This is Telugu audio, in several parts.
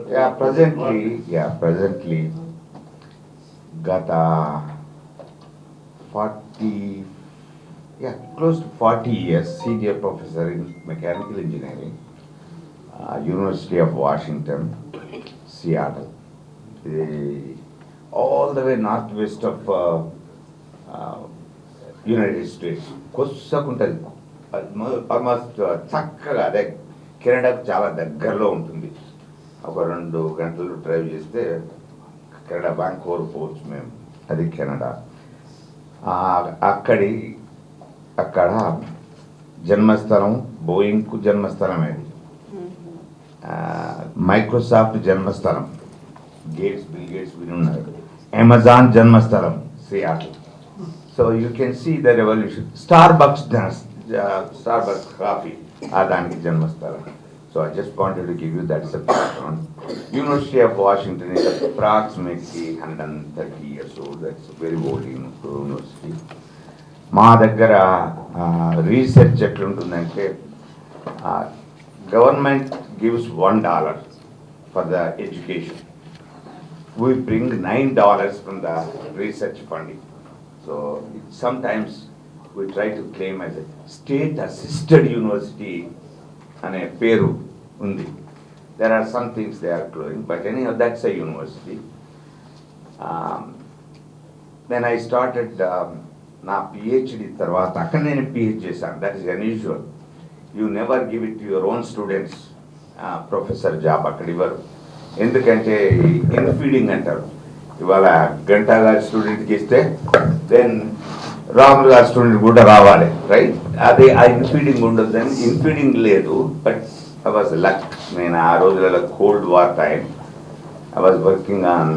Presently, gata 40, close to 40 years, senior professor in mechanical engineering, University of Washington, Seattle. All the way northwest of uh, United States కొස්සకుంటుంది. ఆల్మోస్ట్ చక్కగా అదే కెనడాకు చాలా దగ్గరలో ఉంటుంది. ఒక 2 గంటలు డ్రైవ్ చేస్తే కెనడా వ్యాంకోవర్ పోవచ్చు మేము. అది కెనడా. అక్కడ జన్మస్థలం బోయింగ్కు జన్మస్థలం అది. మైక్రోసాఫ్ట్ జన్మస్థలం బిల్ గేట్స్ వినున్నారు. అమెజాన్ జన్మస్థలం Seattle. So you can see the revolution. Starbucks coffee దానికి జన్మస్థలం. So I just wanted to give you that background. University of Washington is approximately 130 years old. That's a very old university. మా దగ్గర రీసెర్చ్ ఎట్లుంటుందంటే government gives $1 for the education. We bring $9 from the research funding. So sometimes we try to claim as a state assisted university ane peru undi. There are some things they are claiming, but anyhow that's a university. Then I started na PhD tarvata akkane nenu PhD chesanu. That is unusual. You never give it to your own students professor job akkadi ivaru. ఎందుకంటే ఇన్ఫీడింగ్ అంటారు. ఇవాళ గంటా గారి స్టూడెంట్కి ఇస్తే దెన్ రాములు గారి స్టూడెంట్ కూడా రావాలి, రైట్? అదే ఆ ఇన్ఫీడింగ్ ఉండొద్దని. ఇన్ఫీడింగ్ లేదు, బట్ ఐ వాజ్ లక్. నేను ఆ రోజులలో cold war time I was working on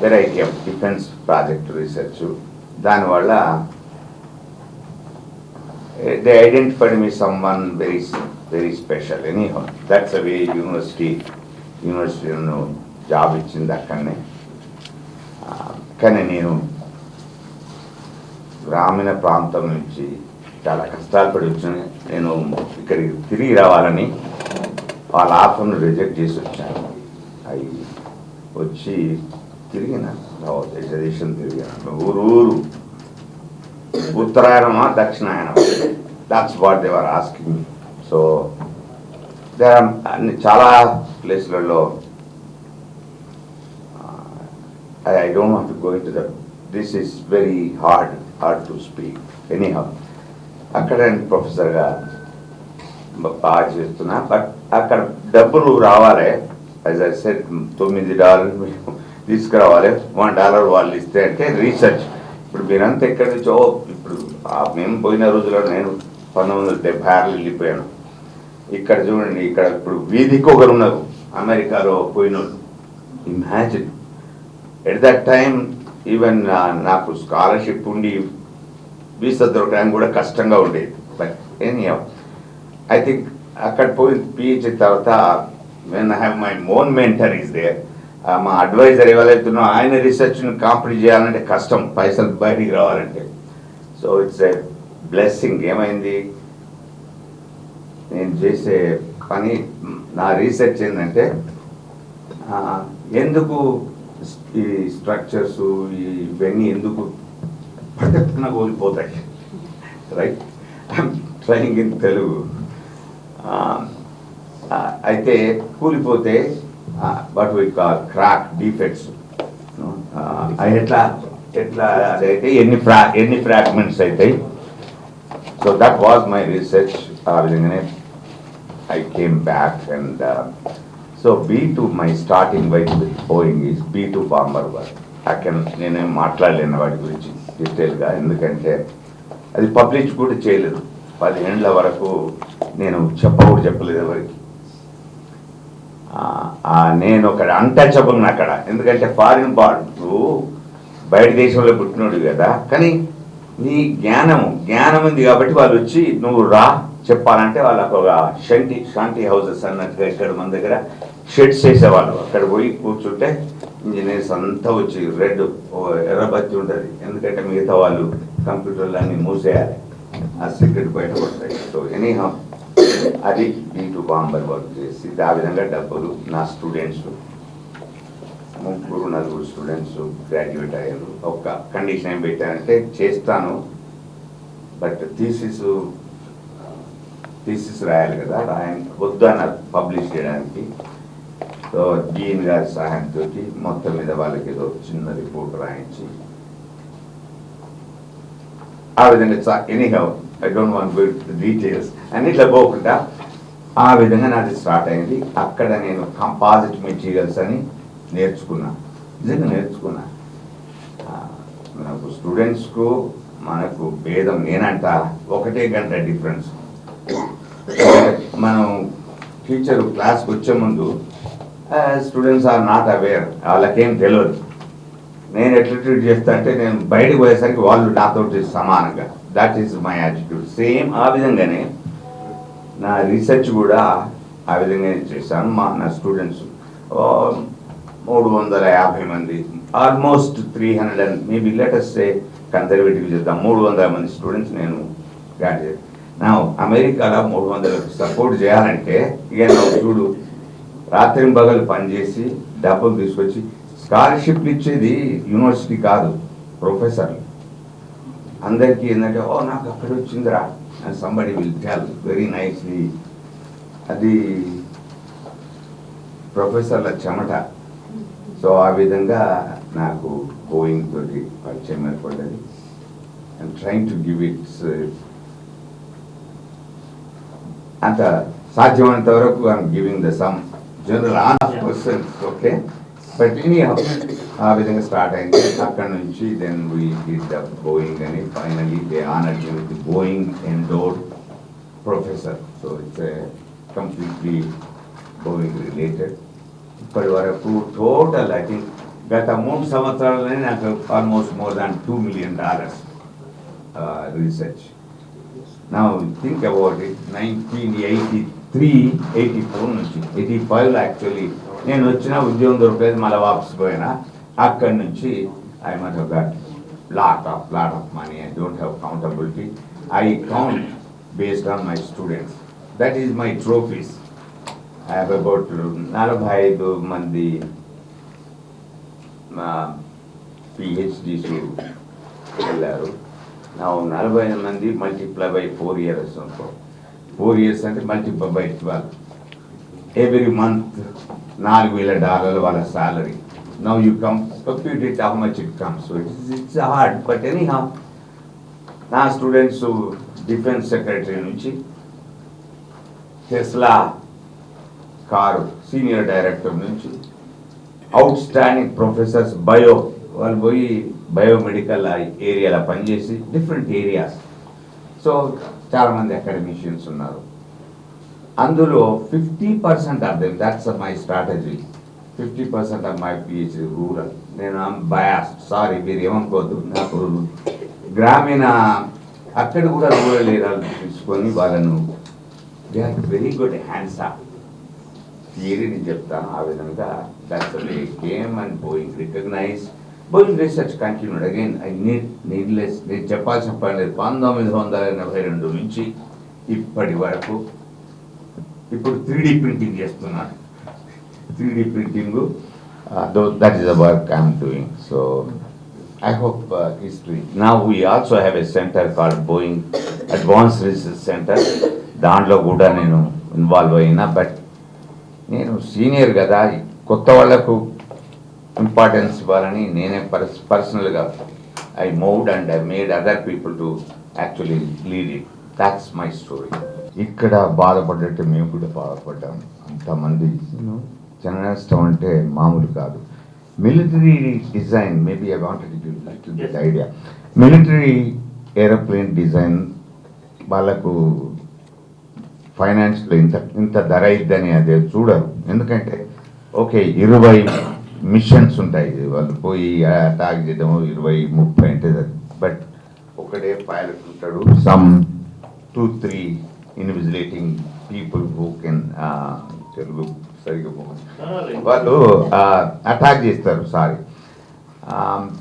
variety of defence project research. దానివల్ల they identified me some one very special. Anyhow, that's a way university job ఇచ్చింది అక్కడనే. కానీ నేను గ్రామీణ ప్రాంతం నుంచి చాలా కష్టాలు పడి వచ్చాను. నేను ఇక్కడికి తిరిగి రావాలని వాళ్ళ ఆఫర్ను రిజెక్ట్ చేసి వచ్చాను. అవి వచ్చి తిరిగిన దేశం తిరిగాను. ఊరు ఉత్తరాయణమా దక్షిణాయనమా, that's what they are asking me. So చాలా ప్లేస్లలో I don't want to go into that. This is very hard to speak. Anyhow, అక్కడ నేను ప్రొఫెసర్గా బాగా చేస్తున్నా. బట్ అక్కడ డబ్బులు రావాలి. యాజ్ ఐ సెడ్ $9 తీసుకురావాలి. $1 వాళ్ళు ఇస్తే అంటే రీసెర్చ్. ఇప్పుడు మీరంతా ఎక్కడి నుంచో, ఇప్పుడు మేము పోయిన రోజుల్లో నేను 1976 వెళ్ళిపోయాను. ఇక్కడ చూడండి, ఇక్కడ ఇప్పుడు వీధికి ఒకరు ఉన్నారు అమెరికాలో పోయినోళ్ళు. Imagine at that time even నాకు స్కాలర్షిప్ ఉండి వీసా దొరకడానికి కూడా కష్టంగా ఉండేది. బట్ ఎనీహౌ ఐ థింక్ అక్కడ పోయి పిహెచ్డి తర్వాత when I have my own mentor is there. మా అడ్వైజర్ ఎవరైతున్నారో ఆయన రీసెర్చ్ని కాంప్లీట్ చేయాలంటే కష్టం, పైసలు బయటికి రావాలంటే. So it's a blessing. ఏమైంది, నేను చేసే పని, నా రీసెర్చ్ ఏంటంటే ఎందుకు ఈ స్ట్రక్చర్స్ ఇవన్నీ ఎందుకు పట్టుకున్న కోల్పోతాయి, right? I'm trying in Telugu. అయితే కూలిపోతే what we call crack defects. ఎట్లా అదైతే ఎన్ని ఫ్రాగ్మెంట్స్ అవుతాయి. So that was my research. ఆ విధంగానే I came back and so B2, my starting with Boeing is B2 bomber work. నేను మాట్లాడలేను వాటి గురించి డీటెయిల్గా, ఎందుకంటే అది పబ్లిష్ కూడా చేయలేదు. 10 ఏళ్ళ వరకు నేను చెప్పలేదు ఎవరికి. నేను ఒక అన్టచబుల్ అక్కడ, ఎందుకంటే ఫారిన్ బార్డర్ బయట దేశంలో పుట్టినోడు కదా. కానీ నీ జ్ఞానం ఉంది కాబట్టి వాళ్ళు వచ్చి నువ్వు రా చెప్పాలంటే వాళ్ళకు ఒక శాంతి హౌసెస్ అన్నట్టుగా ఇక్కడ మన దగ్గర షెడ్స్ వేసేవాళ్ళు. అక్కడ పోయి కూర్చుంటే ఇంజనీర్స్ అంతా వచ్చి ఎర్రబత్తి ఉంటుంది, ఎందుకంటే మిగతా వాళ్ళు కంప్యూటర్లు అన్నీ మూసేయాలి, ఆ సీక్రెట్ బయటపడతాయి. సో ఎనీహౌ అది B2 బాంబర్ వర్క్ చేసి ఆ విధంగా డబ్బులు నా స్టూడెంట్స్ 3-4 స్టూడెంట్స్ గ్రాడ్యుయేట్ అయ్యారు. ఒక కండిషన్ ఏం పెట్టానంటే చేస్తాను బట్ థీసిస్ రాయాలి కదా, వద్దు అన్నారు పబ్లిష్ చేయడానికి. సో డీన్ గారి సహాయంతో మొత్తం మీద వాళ్ళకి ఏదో చిన్న రిపోర్ట్ రాయించి ఆ విధంగా anyhow I don't want details అన్నిట్లో పోకుండా ఆ విధంగా నాది స్టార్ట్ అయింది. అక్కడ నేను కంపాజిట్ మెటీరియల్స్ అని నేర్చుకున్నా, నిజంగా నేర్చుకున్నా. మనకు స్టూడెంట్స్కు మనకు భేదం నేనంట 1 గంట డిఫరెన్స్. మనం టీచర్ క్లాస్కి వచ్చే ముందు స్టూడెంట్స్ ఆర్ నాట్ అవేర్, వాళ్ళకేం తెలియదు. నేను ఎట్లా ట్రీట్ చేస్తా అంటే నేను బయటకు పోయేసరికి వాళ్ళు నాతో సమానంగా, that is my attitude. Same ఆ విధంగానే నా రీసెర్చ్ కూడా ఆ విధంగానే చేశాను. నా స్టూడెంట్స్ 350 మంది, almost 300 and maybe latest say conservative చేద్దాం 300 మంది స్టూడెంట్స్ నేను గాడ్ చేస్తాను. నా అమెరికాలో 300 సపోర్ట్ చేయాలంటే ఇక నువ్వు చూడు, రాత్రి పగలు పనిచేసి డబ్బులు తీసుకొచ్చి స్కాలర్షిప్లు ఇచ్చేది యూనివర్సిటీ కాదు, ప్రొఫెసర్లు. అందరికీ ఏంటంటే ఓ నాకు అక్కడ వచ్చిందిరా and somebody will tell very nicely. అది ప్రొఫెసర్ల చెమట. సో ఆ విధంగా నాకు బోయింగ్ తోటి పరిచయం ఏర్పడ్డది. I'm trying to give it's అంత సాధ్యమైనంత వరకు I'm giving the some general answer questions, okay. But anyhow ఆ విధంగా స్టార్ట్ అయింది. అక్కడ నుంచి then we did the Boeing అని finally they honoured me with Boeing endowed professor. So it's a completely Boeing related. ఇప్పటి వరకు టోటల్ ఐ థింక్ గత 3 సంవత్సరాలనే నాకు almost more than $2 million research. Now think about it, 1983, 84 నుంచి 85లో యాక్చువల్లీ నేను వచ్చిన ఉద్యోగం దొరకలేదు, మళ్ళీ వాపస్ పోయినా. అక్కడి నుంచి I must have got lot of money. I don't have countability. I count based on my students. That is my trophies. I have about 45 మంది PhDs వెళ్ళారు. నా 40 మంది మల్టిప్లై బై 4 years అనుకో. 4 years అంటే మల్టిప్లై బై 12. ఎవ్రీ మంత్ $4,000 వాళ్ళ salary. Now you compute it how much it comes. So it's hard but anyhow నా స్టూడెంట్స్ డిఫెన్స్ సెక్రటరీ నుంచి టెస్లా కారు సీనియర్ డైరెక్టర్ నుంచి అవుట్ స్టాండింగ్ ప్రొఫెసర్స్ వాళ్ళు పోయి బయోమెడికల్ ఏరియాలో పనిచేసి డిఫరెంట్ ఏరియాస్. సో చాలామంది అకాడమిషియన్స్ ఉన్నారు. అందులో 50% of them, that's my strategy. 50% of my PhD rural. నేను బయాస్డ్, సారీ మీరు ఏమనుకోవద్దు. నాకు గ్రామీణ అక్కడ కూడా రూరల్ ఏరియాలు తీసుకొని వాళ్ళను they are very good hands of theory నేను చెప్తాను. ఆ విధంగా that's the game and Boeing recognize. Boeing research continued again. I needless నేను చెప్పాల్సిన పని లేదు. 1982 నుంచి ఇప్పటి వరకు. ఇప్పుడు 3D ప్రింటింగ్ చేస్తున్నాను. 3D printing, that is the work I'm doing. So I hope history. Now we also have a center called Boeing Advanced Research Center. దాంట్లో కూడా నేను ఇన్వాల్వ్ అయినా. బట్ నేను సీనియర్ కదా, కొత్త వాళ్ళకు ఇంపార్టెన్స్ ఇవ్వాలని నేనే పర్సనల్గా I moved and I made other people to actually lead it. That's my story. ఇక్కడ బాధపడ్డట్టు మేము కూడా బాధపడ్డాం. అంతమంది జన నష్టం అంటే మామూలు కాదు. Military design, maybe I wanted to little bit idea. Military aeroplane design వాళ్ళకు ఫైనాన్షియల్ ఇంత ధర ఇద్దని అదే చూడరు. ఎందుకంటే ఓకే 20 మిషన్స్ ఉంటాయి, వాళ్ళు పోయి అటాక్ చేయడం 20-30 అంటే. బట్ ఒకటే పైలట్ ఉంటాడు, some 2-3 ఇన్విజిలేటింగ్ people who can, Telugu సరిగ్గా వాళ్ళు అటాక్ చేస్తారు.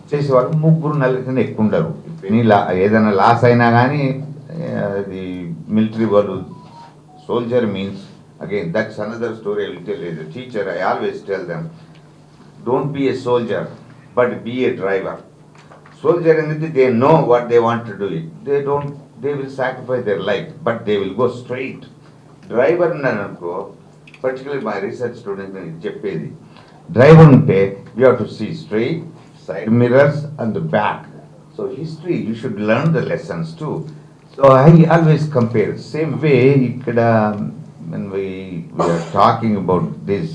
చేసేవాళ్ళు 3-4 కన్నా ఎక్కువ ఉండరు. ఏదైనా లాస్ అయినా కానీ అది మిలిటరీ వాళ్ళు Soldier means, again, that's another story I will tell you. As a teacher, I always tell them, don't be a soldier, but be a driver. Soldier అనేది they know what they want to do it. They will sacrifice their life, but they will go straight. Driver అన్నాను అనుకో, particularly my research student నేను చెప్పేది, driver ఉంటే you have to see straight, side mirrors and the back. So history, you should learn the lessons too. So I always compare. Same way, ikkada when we are talking about this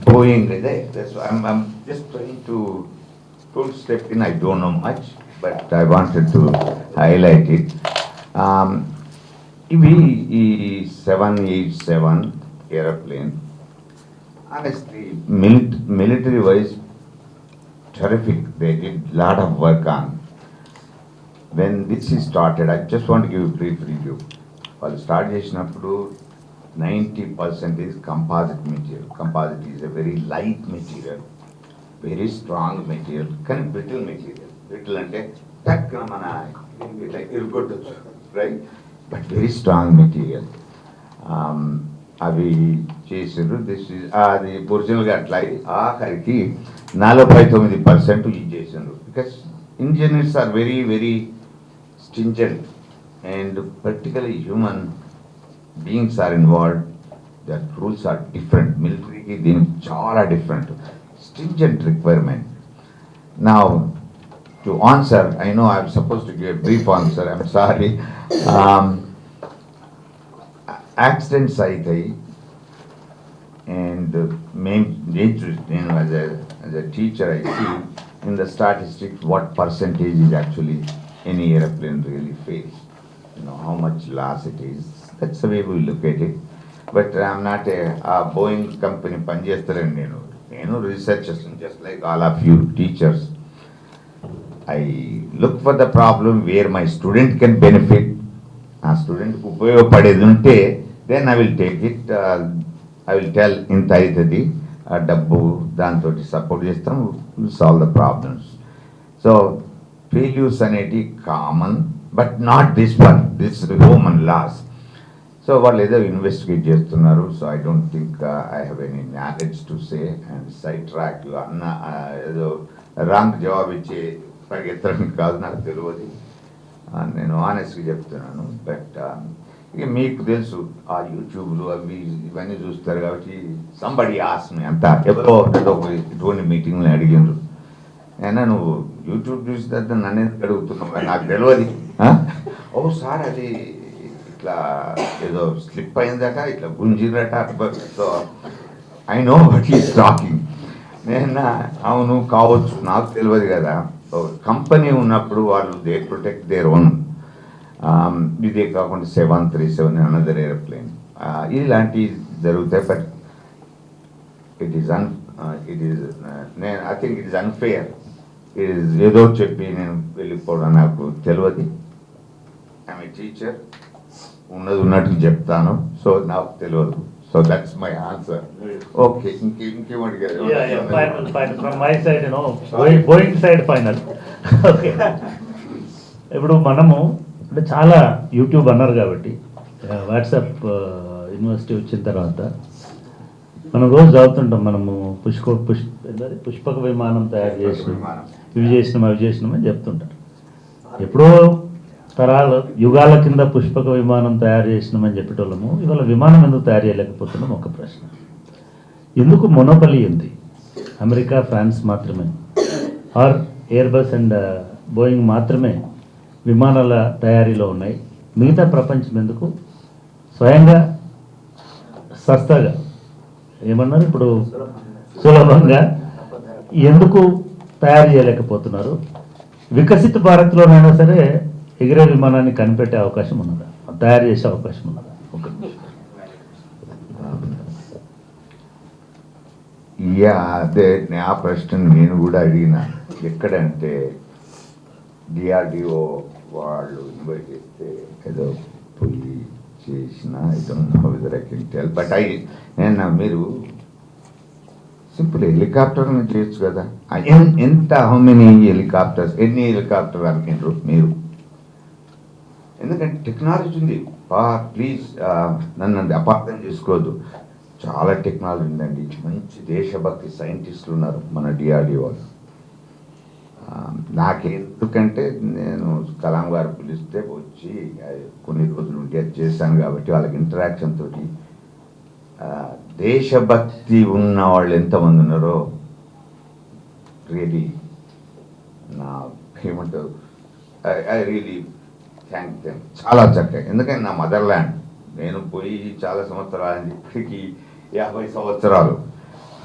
Boeing, that's why I'm just trying to full step in. I don't know much, but I wanted to highlight it. ఇవి ఈ 787 airplane, honestly, military wise, terrific. They did lot of work on. When this is started, I just want to give a brief review. వాళ్ళు స్టార్ట్ చేసినప్పుడు 90% is composite material. Composite is a very light material, very strong material, కానీ brittle material. Brittle అంటే టక్కున మన ఇట్లా ఇరుగొట్టచ్చు, right, but very strong material. అవి చేసారు. దిస్ ఇస్ అది ఒరిజినల్గా అట్లా ఆఖరికి 49% యూజ్ చేసారు. Because engineers are very very stringent, and particularly human beings are involved, their rules are different. Military ki din chala different, stringent requirement. Now to answer, I know I'm supposed to give a brief answer, I'm sorry. Accidents aitayi, and main as a teacher I see in the statistics what percentage is actually any airplane really fails, how much loss it is. That's the way we look at it. But I'm not a Boeing company పనిచేస్తారండి. నేను రీసెర్చ్ చేస్తాను, just like all of you teachers. I look for the problem where my student can benefit. ఆ స్టూడెంట్కి ఉపయోగపడేది ఉంటే then I will take it. I will tell ఇంత అవుతుంది, డబ్బు దాంతో సపోర్ట్ చేస్తాం, solve the problems. So failures అనేది common, but not this one, this human loss. So వాళ్ళు ఏదో ఇన్వెస్టిగేట్ చేస్తున్నారు. So I don't think I have any knowledge to say and side track అన్న ఏదో రాంగ్ జవాబు ఇచ్చి పరిగెత్తడం కాదు, నాకు తెలియదు, నేను ఆనెస్ట్గా చెప్తున్నాను. బట్ ఇక మీకు తెలుసు ఆ యూట్యూబ్లు అవి ఇవన్నీ చూస్తారు కాబట్టి సంబడి ఆస్మి అంతా ఎవరో ఇటువంటి మీటింగ్లు అడిగినారు, అయినా నువ్వు యూట్యూబ్ చూసిన తర్వాత నన్ను ఎందుకు అడుగుతున్నావు, నాకు తెలియదు. ఓ సార్ అది ఇట్లా ఏదో స్లిప్ అయిందట, ఇట్లా గుంజిరట. So I know what is talking. నేను అవును కావచ్చు, నాకు తెలియదు కదా. కంపెనీ ఉన్నప్పుడు వాళ్ళు దే ప్రొటెక్ట్ దేర్ ఓన్. ఇదే కాకుండా 737 అనదర్ ఏరోప్లేన్ ఇలాంటివి జరుగుతాయి. బట్ ఇట్ ఈస్ నేను I think it is unfair. ఏదో చెప్పి నేను వెళ్ళిపోవడం నాకు తెలియదు. ఐఎమ్ ఏ టీచర్, ఉన్నది ఉన్నట్టు చెప్తాను. సో నాకు తెలియదు. So that's my answer. Okay, ఇంకేమంటే from my side going side final. Okay, ఇప్పుడు మనము అంటే చాలా యూట్యూబ్ అన్నారు కాబట్టి వాట్సాప్ యూనివర్సిటీ వచ్చిన తర్వాత మనం రోజు చదువుతుంటాం. మనము పుష్పక విమానం తయారు చేసినాం, ఇవి చేసినాం అని చెప్తుంటారు. ఎప్పుడో తరాలు యుగాల కింద పుష్పక విమానం తయారు చేసినామని చెప్పేటోళ్ళము ఇవాళ విమానం ఎందుకు తయారు చేయలేకపోతున్నాం ఒక ప్రశ్న. ఎందుకు మొనోపలి ఉంది? అమెరికా, ఫ్రాన్స్ మాత్రమే, ఆర్ ఎయిర్బస్ అండ్ బోయింగ్ మాత్రమే విమానాల తయారీలో ఉన్నాయి. మిగతా ప్రపంచం ఎందుకు స్వయంగా సస్తాగా ఏమన్నారు ఇప్పుడు సులభంగా ఎందుకు తయారు చేయలేకపోతున్నారు? వికసిత భారత్లోనైనా సరే ఎగిరే విమానాన్ని కనిపెట్టే అవకాశం ఉన్నదా, తయారు చేసే అవకాశం ఉన్నదా? ఒక అదే ఆ ప్రశ్న నేను కూడా అడిగిన. ఎక్కడంటే డిఆర్డిఓ వాళ్ళు ఇన్వైట్ చేస్తే ఏదో పోయి చేసిన టెల్. బట్ నేను మీరు సింపుల్ హెలికాప్టర్ చేయొచ్చు కదా. ఎంత హౌ మెనీ హెలికాప్టర్స్, ఎన్ని హెలికాప్టర్ అనుకుంటారు మీరు? ఎందుకంటే టెక్నాలజీ ఉంది. ప్లీజ్ నన్ను అపార్థం చేసుకోవద్దు, చాలా టెక్నాలజీ ఉందండి, మంచి దేశభక్తి సైంటిస్టులు ఉన్నారు మన డిఆర్డిఓ వాళ్ళు. నాకెందుకంటే నేను కలాం గారు పిలిస్తే వచ్చి కొన్ని రోజులు ఉండి అది చేశాను కాబట్టి వాళ్ళకి ఇంటరాక్షన్ తోటి దేశభక్తి ఉన్న వాళ్ళు ఎంతమంది ఉన్నారో రియలీ నా ఏమంటారు, ఐ రియలీ థ్యాంక్ దెమ్. చాలా చక్కగా, ఎందుకంటే నా మదర్ ల్యాండ్, నేను పోయి చాలా సంవత్సరాలు, ఇప్పటికి 50 సంవత్సరాలు,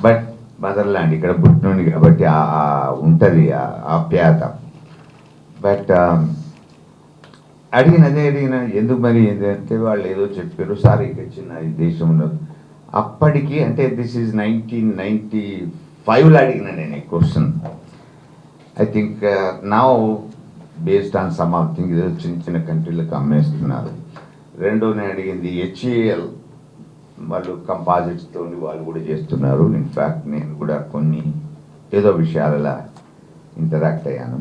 బట్ మదర్ ల్యాండ్ ఇక్కడ పుట్టినండి కాబట్టి ఉంటుంది ఆప్యాయత. బట్ అడిగిన ఎందుకు మరి ఏంటంటే వాళ్ళు ఏదో చెప్పారు సార్ ఇక చిన్న ఈ దేశంలో అప్పటికి, అంటే దిస్ ఈజ్ 1995లో అడిగిన నేను ఈ question. I think now based on some of thing ఏదో చిన్న చిన్న కంట్రీలకు అమ్మేస్తున్నారు. రెండో నేను అడిగింది HAL వాళ్ళు కంపాజిట్స్తో వాళ్ళు కూడా చేస్తున్నారు. ఇన్ఫ్యాక్ట్ నేను కూడా కొన్ని ఏదో విషయాలలో ఇంటరాక్ట్ అయ్యాను.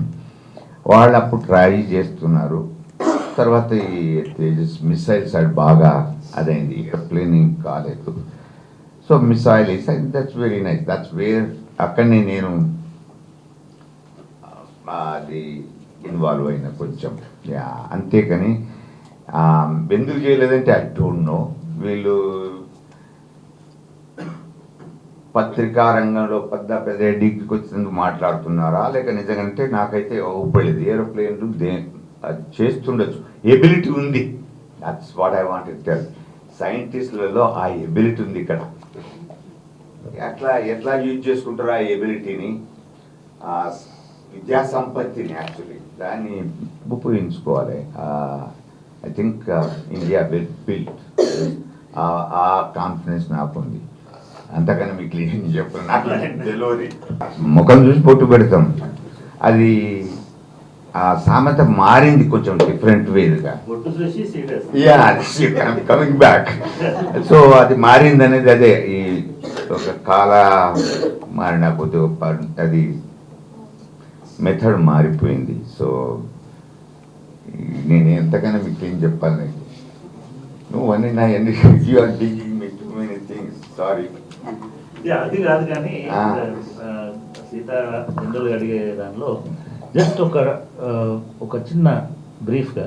వాళ్ళు అప్పుడు ట్రై చేస్తున్నారు. తర్వాత ఈ తేజస్ మిసైల్ సైడ్ బాగా అదైంది, ఎయిర్ప్లేనింగ్ కాలేదు. So missile is that's very nice, that's where అక్కడనే నేను అది ఇన్వాల్వ్ అయిన కొంచెం. అంతేకాని ఎందుకు చేయలేదంటే ఐ డోంట్ నో. వీళ్ళు పత్రికా రంగంలో పెద్ద డిగ్రీకి వచ్చినందుకు మాట్లాడుతున్నారా లేక నిజంగానంటే నాకైతే ఊపలేదు. ఏరోప్లేన్లు అది చేస్తుండొచ్చు, ఎబిలిటీ ఉంది. That's what I want to tell. సైంటిస్టులలో ఆ ఎబిలిటీ ఉంది ఇక్కడ. ఎట్లా యూజ్ చేసుకుంటారో ఆ ఎబిలిటీని, విద్యా సంపత్తిని, యాక్చువల్లీ దాన్ని ఉపయోగించుకోవాలి. ఐ థింక్ ఇండియా బిల్ట్ ఆ కాన్ఫిడెన్స్ నాకు ఉంది. అంతకన్నా మీకు ఏం చెప్పాను, నాకు తెలియదు. ముఖం చూసి పొట్టు పెడతాం, అది ఆ సామెత మారింది కొంచెం డిఫరెంట్ వేగా. Coming back. సో అది మారింది అనేది అదే, ఈ ఒక కాల మారిన కొద్ది అది మెథడ్ మారిపోయింది. సో నేను ఎంతకైనా మీకు ఏం చెప్పాలి, నువ్వు అన్నీ నా ఎన్ని సారీ. అది కాదు కానీ సీత జనరల్గా అడిగే దానిలో జస్ట్ ఒక చిన్న బ్రీఫ్గా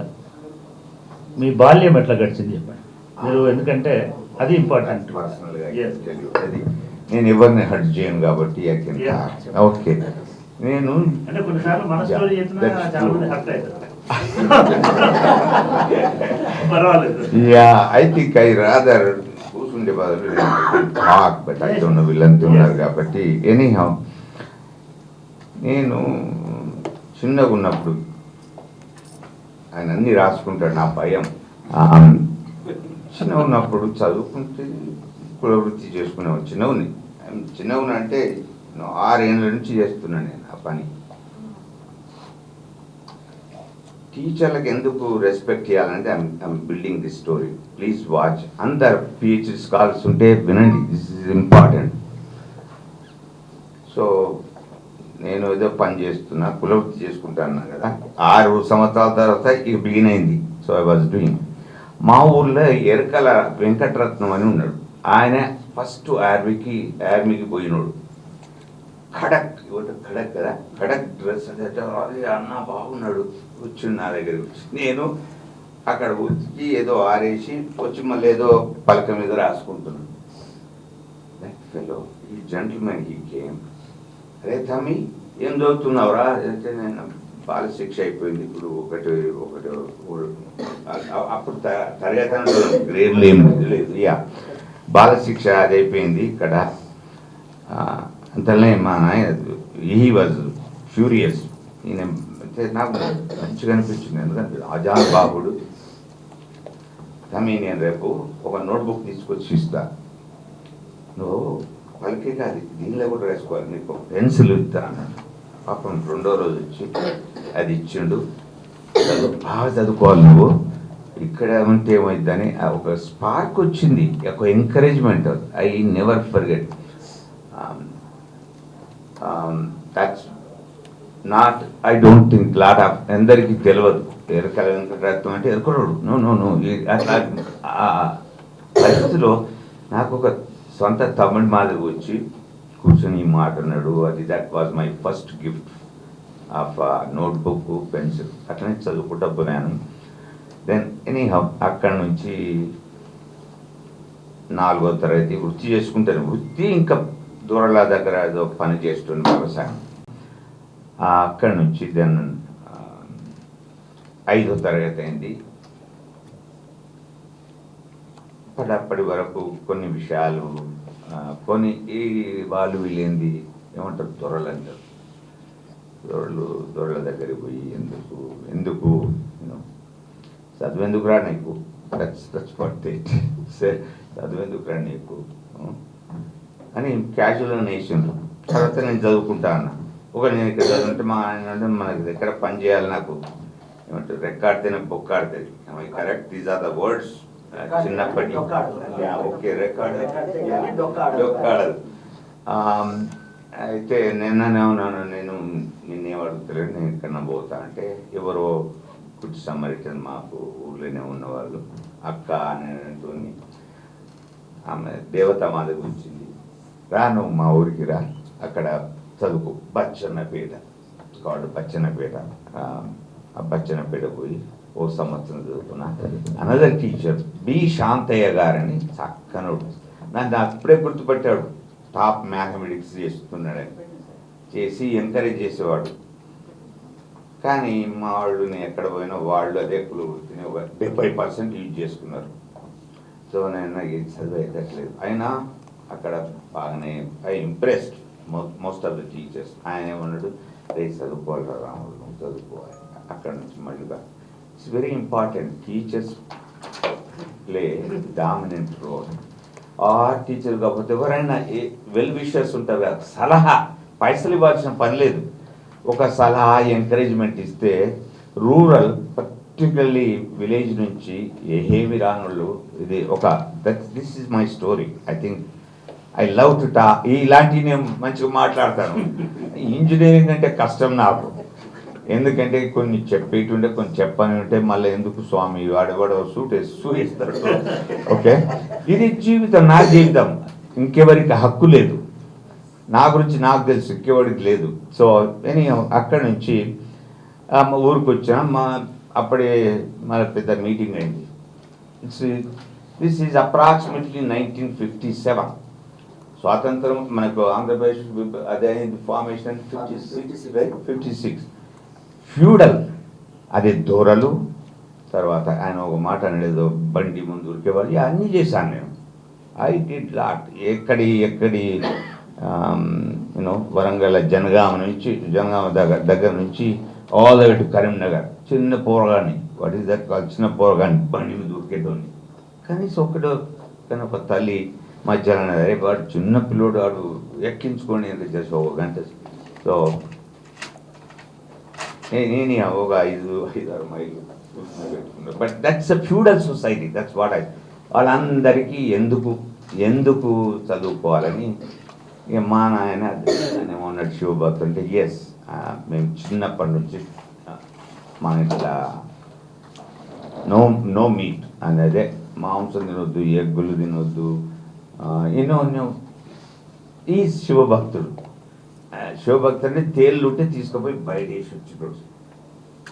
మీ బాల్యం ఎట్లా గడిచింది చెప్పండి మీరు, ఎందుకంటే అది ఇంపార్టెంట్. పర్సనల్గా నేను ఎవరిని హర్ట్ చేయను కాబట్టి ఓకే. నేను అంటే కొన్నిసార్లు మన స్టోరీ చెప్పినా చాలా మంది హర్ట్ అవుతారు. పర్వాలేదు. ఐ థింక్ ఐ రాదర్ కూర్చుండే బదులు talk, but I don't no వీళ్ళంతా ఉన్నారు కాబట్టి. ఎనీహౌ నేను చిన్నగా ఉన్నప్పుడు ఆయన అన్నీ రాసుకుంటాడు, నా భయం. చిన్నగా ఉన్నప్పుడు చదువుకుంటే కులవృత్తి చేసుకునేవాడు. చిన్నగా అంటే 6 ఏళ్ళ నుంచి చేస్తున్నాను నేను ఆ పని. టీచర్లకు ఎందుకు రెస్పెక్ట్ చేయాలంటే I'm building this story. Please watch. అందరు PhD స్కాలర్స్ ఉంటే వినండి, దిస్ ఇస్ ఇంపార్టెంట్. సో నేను ఏదో పని చేస్తున్నా, కులవృత్తి చేసుకుంటాను కదా. 6 సంవత్సరాల తర్వాత ఇక బిగిన్ అయింది. So I was doing. మా ఊర్లో ఎరకల వెంకటరత్నం అని ఉన్నాడు. ఆయన ఫస్ట్ ఆర్మీకి పోయినాడు. ఖడక్ కదా, ఖడక్ డ్రెస్ అన్న బాగున్నాడు. వచ్చిండు నా దగ్గరికి వచ్చి, నేను అక్కడ వచ్చి ఏదో ఆరేసి వచ్చి మళ్ళీ ఏదో పలక మీద రాసుకుంటున్నాను. ఈ జెంటిల్మెన్ హీ కేమ్, అరే తమ్మి ఏం చదువుతున్నావురా అంటే, నేను బాల శిక్ష అయిపోయింది ఇప్పుడు ఒకటి అప్పుడు తరగతి గ్రేడ్లు ఏమి లేదు. బాల శిక్ష అది అయిపోయింది ఇక్కడ. అంతలోనే మా నాయన హీ వాజ్ ఫ్యూరియస్. ఈయన నాకు మంచిగా అనిపించింది, ఎందుకంటే అజాబాబుడు. తమ్మి నేను రేపు ఒక నోట్బుక్ తీసుకొచ్చి ఇస్తా, నువ్వు పలికే కాదు దీనిలో కూడా రాసుకోవాలి, నీకు పెన్సిల్ ఇస్తా అన్నాడు. పాపం 2వ రోజు వచ్చి అది ఇచ్చిండు. బాగా చదువుకోవాలి నువ్వు, ఇక్కడ ఉంటే ఏమైందని ఒక స్పార్క్ వచ్చింది, ఒక encouragement. I never forget. That's not, I don't think lot of అందరికీ తెలియదు. ఎరుకల వెంకటరత్నం అంటే ఎరుకరుడు నో నో నో అట్లా ఆ పరిస్థితిలో నాకు ఒక సొంత తమిళ మాదిరి వచ్చి కూర్చొని మాట్లాడినాడు. అది that was my first gift of notebook pencil. అట్లనే చదువుకుంటా పోయాను. దెన్ ఎనీహౌ అక్కడి నుంచి 4వ తరగతి వృత్తి చేసుకుంటాను. వృత్తి ఇంకా దూరల దగ్గర ఏదో పని చేస్తుంది వ్యవసాయం. అక్కడి నుంచి దెన్ 5వ తరగతి అయింది. అప్పటి వరకు కొన్ని విషయాలు కొన్ని ఈ వాళ్ళు వీళ్ళేంది ఏమంటారు దొరలు అంటారు. దొరల దగ్గరికి పోయి ఎందుకు చదువెందుకురా నీకు పడితే చదువెందుకురా నీకు అని క్యాజువల్గా నేసిండ్రు. తర్వాత నేను చదువుకుంటా అన్న. నేను ఇక్కడ చదువుకుంటే మా ఆయన అంటే మనకి దగ్గర పని చేయాలి, నాకు ఏమంటారు రెక్కాడితేనే బొక్కాడుతుంది. Correct, these are the words చిన్నప్పటి. ఓకే, రెక్కాడదు. అయితే నేనేమన్నాను, నిన్నేం అడుగుతలేదు, నేను ఎక్కడన్నా పోతా అంటే ఎవరో కుర్చీ సమ్మరిటన్ మాకు ఊళ్ళోనే ఉన్నవాళ్ళు అక్క అనేతో ఆమె దేవత మా దగ్గర వచ్చింది. రా నువ్వు మా ఊరికి రా, అక్కడ చదువుకు బచ్చన్నపేట కాడు బచ్చన్నపేట. ఆ బచ్చన్నపేట పోయి 1 సంవత్సరం చదువుకున్నా. అనదర్ టీచర్ బి శాంతయ్య గారని చక్కనుడు నన్ను అప్పుడే గుర్తుపెట్టాడు. టాప్ మ్యాథమెటిక్స్ చేస్తున్నాడని చేసి ఎంకరేజ్ చేసేవాడు. కానీ మా వాళ్ళని ఎక్కడ పోయినా వాళ్ళు అదే కులుగుతుని ఒక 70% యూజ్ చేసుకున్నారు. సో నేను ఇది చదువు ఎదట్లేదు. అయినా అక్కడ బాగానే I impressed most of the teachers. ఆయన ఏమన్నాడు, రేపు చదువుకోవాలి రాములు, చదువుకోవాలి. అక్కడ నుంచి మళ్ళీగా it's very important. Teachers play dominant role. Teacher కాకపోతే ఎవరైనా వెల్ విషర్స్ ఉంటారు కదా, సలహా పైసలు ఇవ్వాల్సిన పని లేదు. ఒక సలహా ఎంకరేజ్మెంట్ ఇస్తే రూరల్ పర్టికులర్లీ విలేజ్ నుంచి ఏమీ రానోళ్ళు ఇది ఒక this is my story. I think I love to talk. ఇలాంటివి నేను మంచిగా మాట్లాడతాను. ఇంజనీరింగ్ అంటే కష్టం నాకు, ఎందుకంటే కొన్ని చెప్పేటుంటే కొన్ని చెప్పని ఉంటే మళ్ళీ ఎందుకు స్వామి వాడేవాడు సూట్ ఇస్తాడు. ఓకే, ఇది జీవితం, నా జీవితం, ఇంకెవరికి హక్కు లేదు. నా గురించి నాకు తెలుసు, ఇంకెవరికి లేదు. సో అక్కడి నుంచి ఊరికి వచ్చాను. అప్పుడే మన పెద్ద మీటింగ్ అయింది. This is approximately 1957. స్వాతంత్రం మనకు ఆంధ్రప్రదేశ్ అదే ఫార్మేషన్ 56. ఫ్యూడల్ అది దొరలు. తర్వాత ఆయన ఒక మాట అనేది బండి ముందు ఉరికేవాళ్ళు, అన్నీ చేశాను నేను. I did lot. ఎక్కడి వరంగల్ జనగామ దగ్గర నుంచి all the way to Karimnagar. చిన్న పోరగాన్ని, వాట్ ఈస్ దట్ కాల్, చిన్న పోరగాన్ని బండి మీద ఉరికేటోని. కనీసం కానీ ఒక తల్లి మధ్యాహ్నం అరే వాడు చిన్న పిల్లోడు, వాడు ఎక్కించుకొని ఎంత చేసి 1 గంట. సో నేను ఒక 5-6 మైళ్ళు పెట్టుకున్నాను. But that's a feudal society. That's what వాళ్ళందరికీ ఎందుకు చదువుకోవాలని ఇక మా నాయన ఏమన్నాడు, శివభక్తులు అంటే ఎస్. మేము చిన్నప్పటి నుంచి మా ఇంట్లో నో మీట్ అనేది, మాంసం తినొద్దు, ఎగ్గులు తినొద్దు, ఎన్నో. ఈ శివభక్తుడు అంటే తేళ్ళు ఉంటే తీసుకుపోయి బయట వేసి వచ్చినాడు.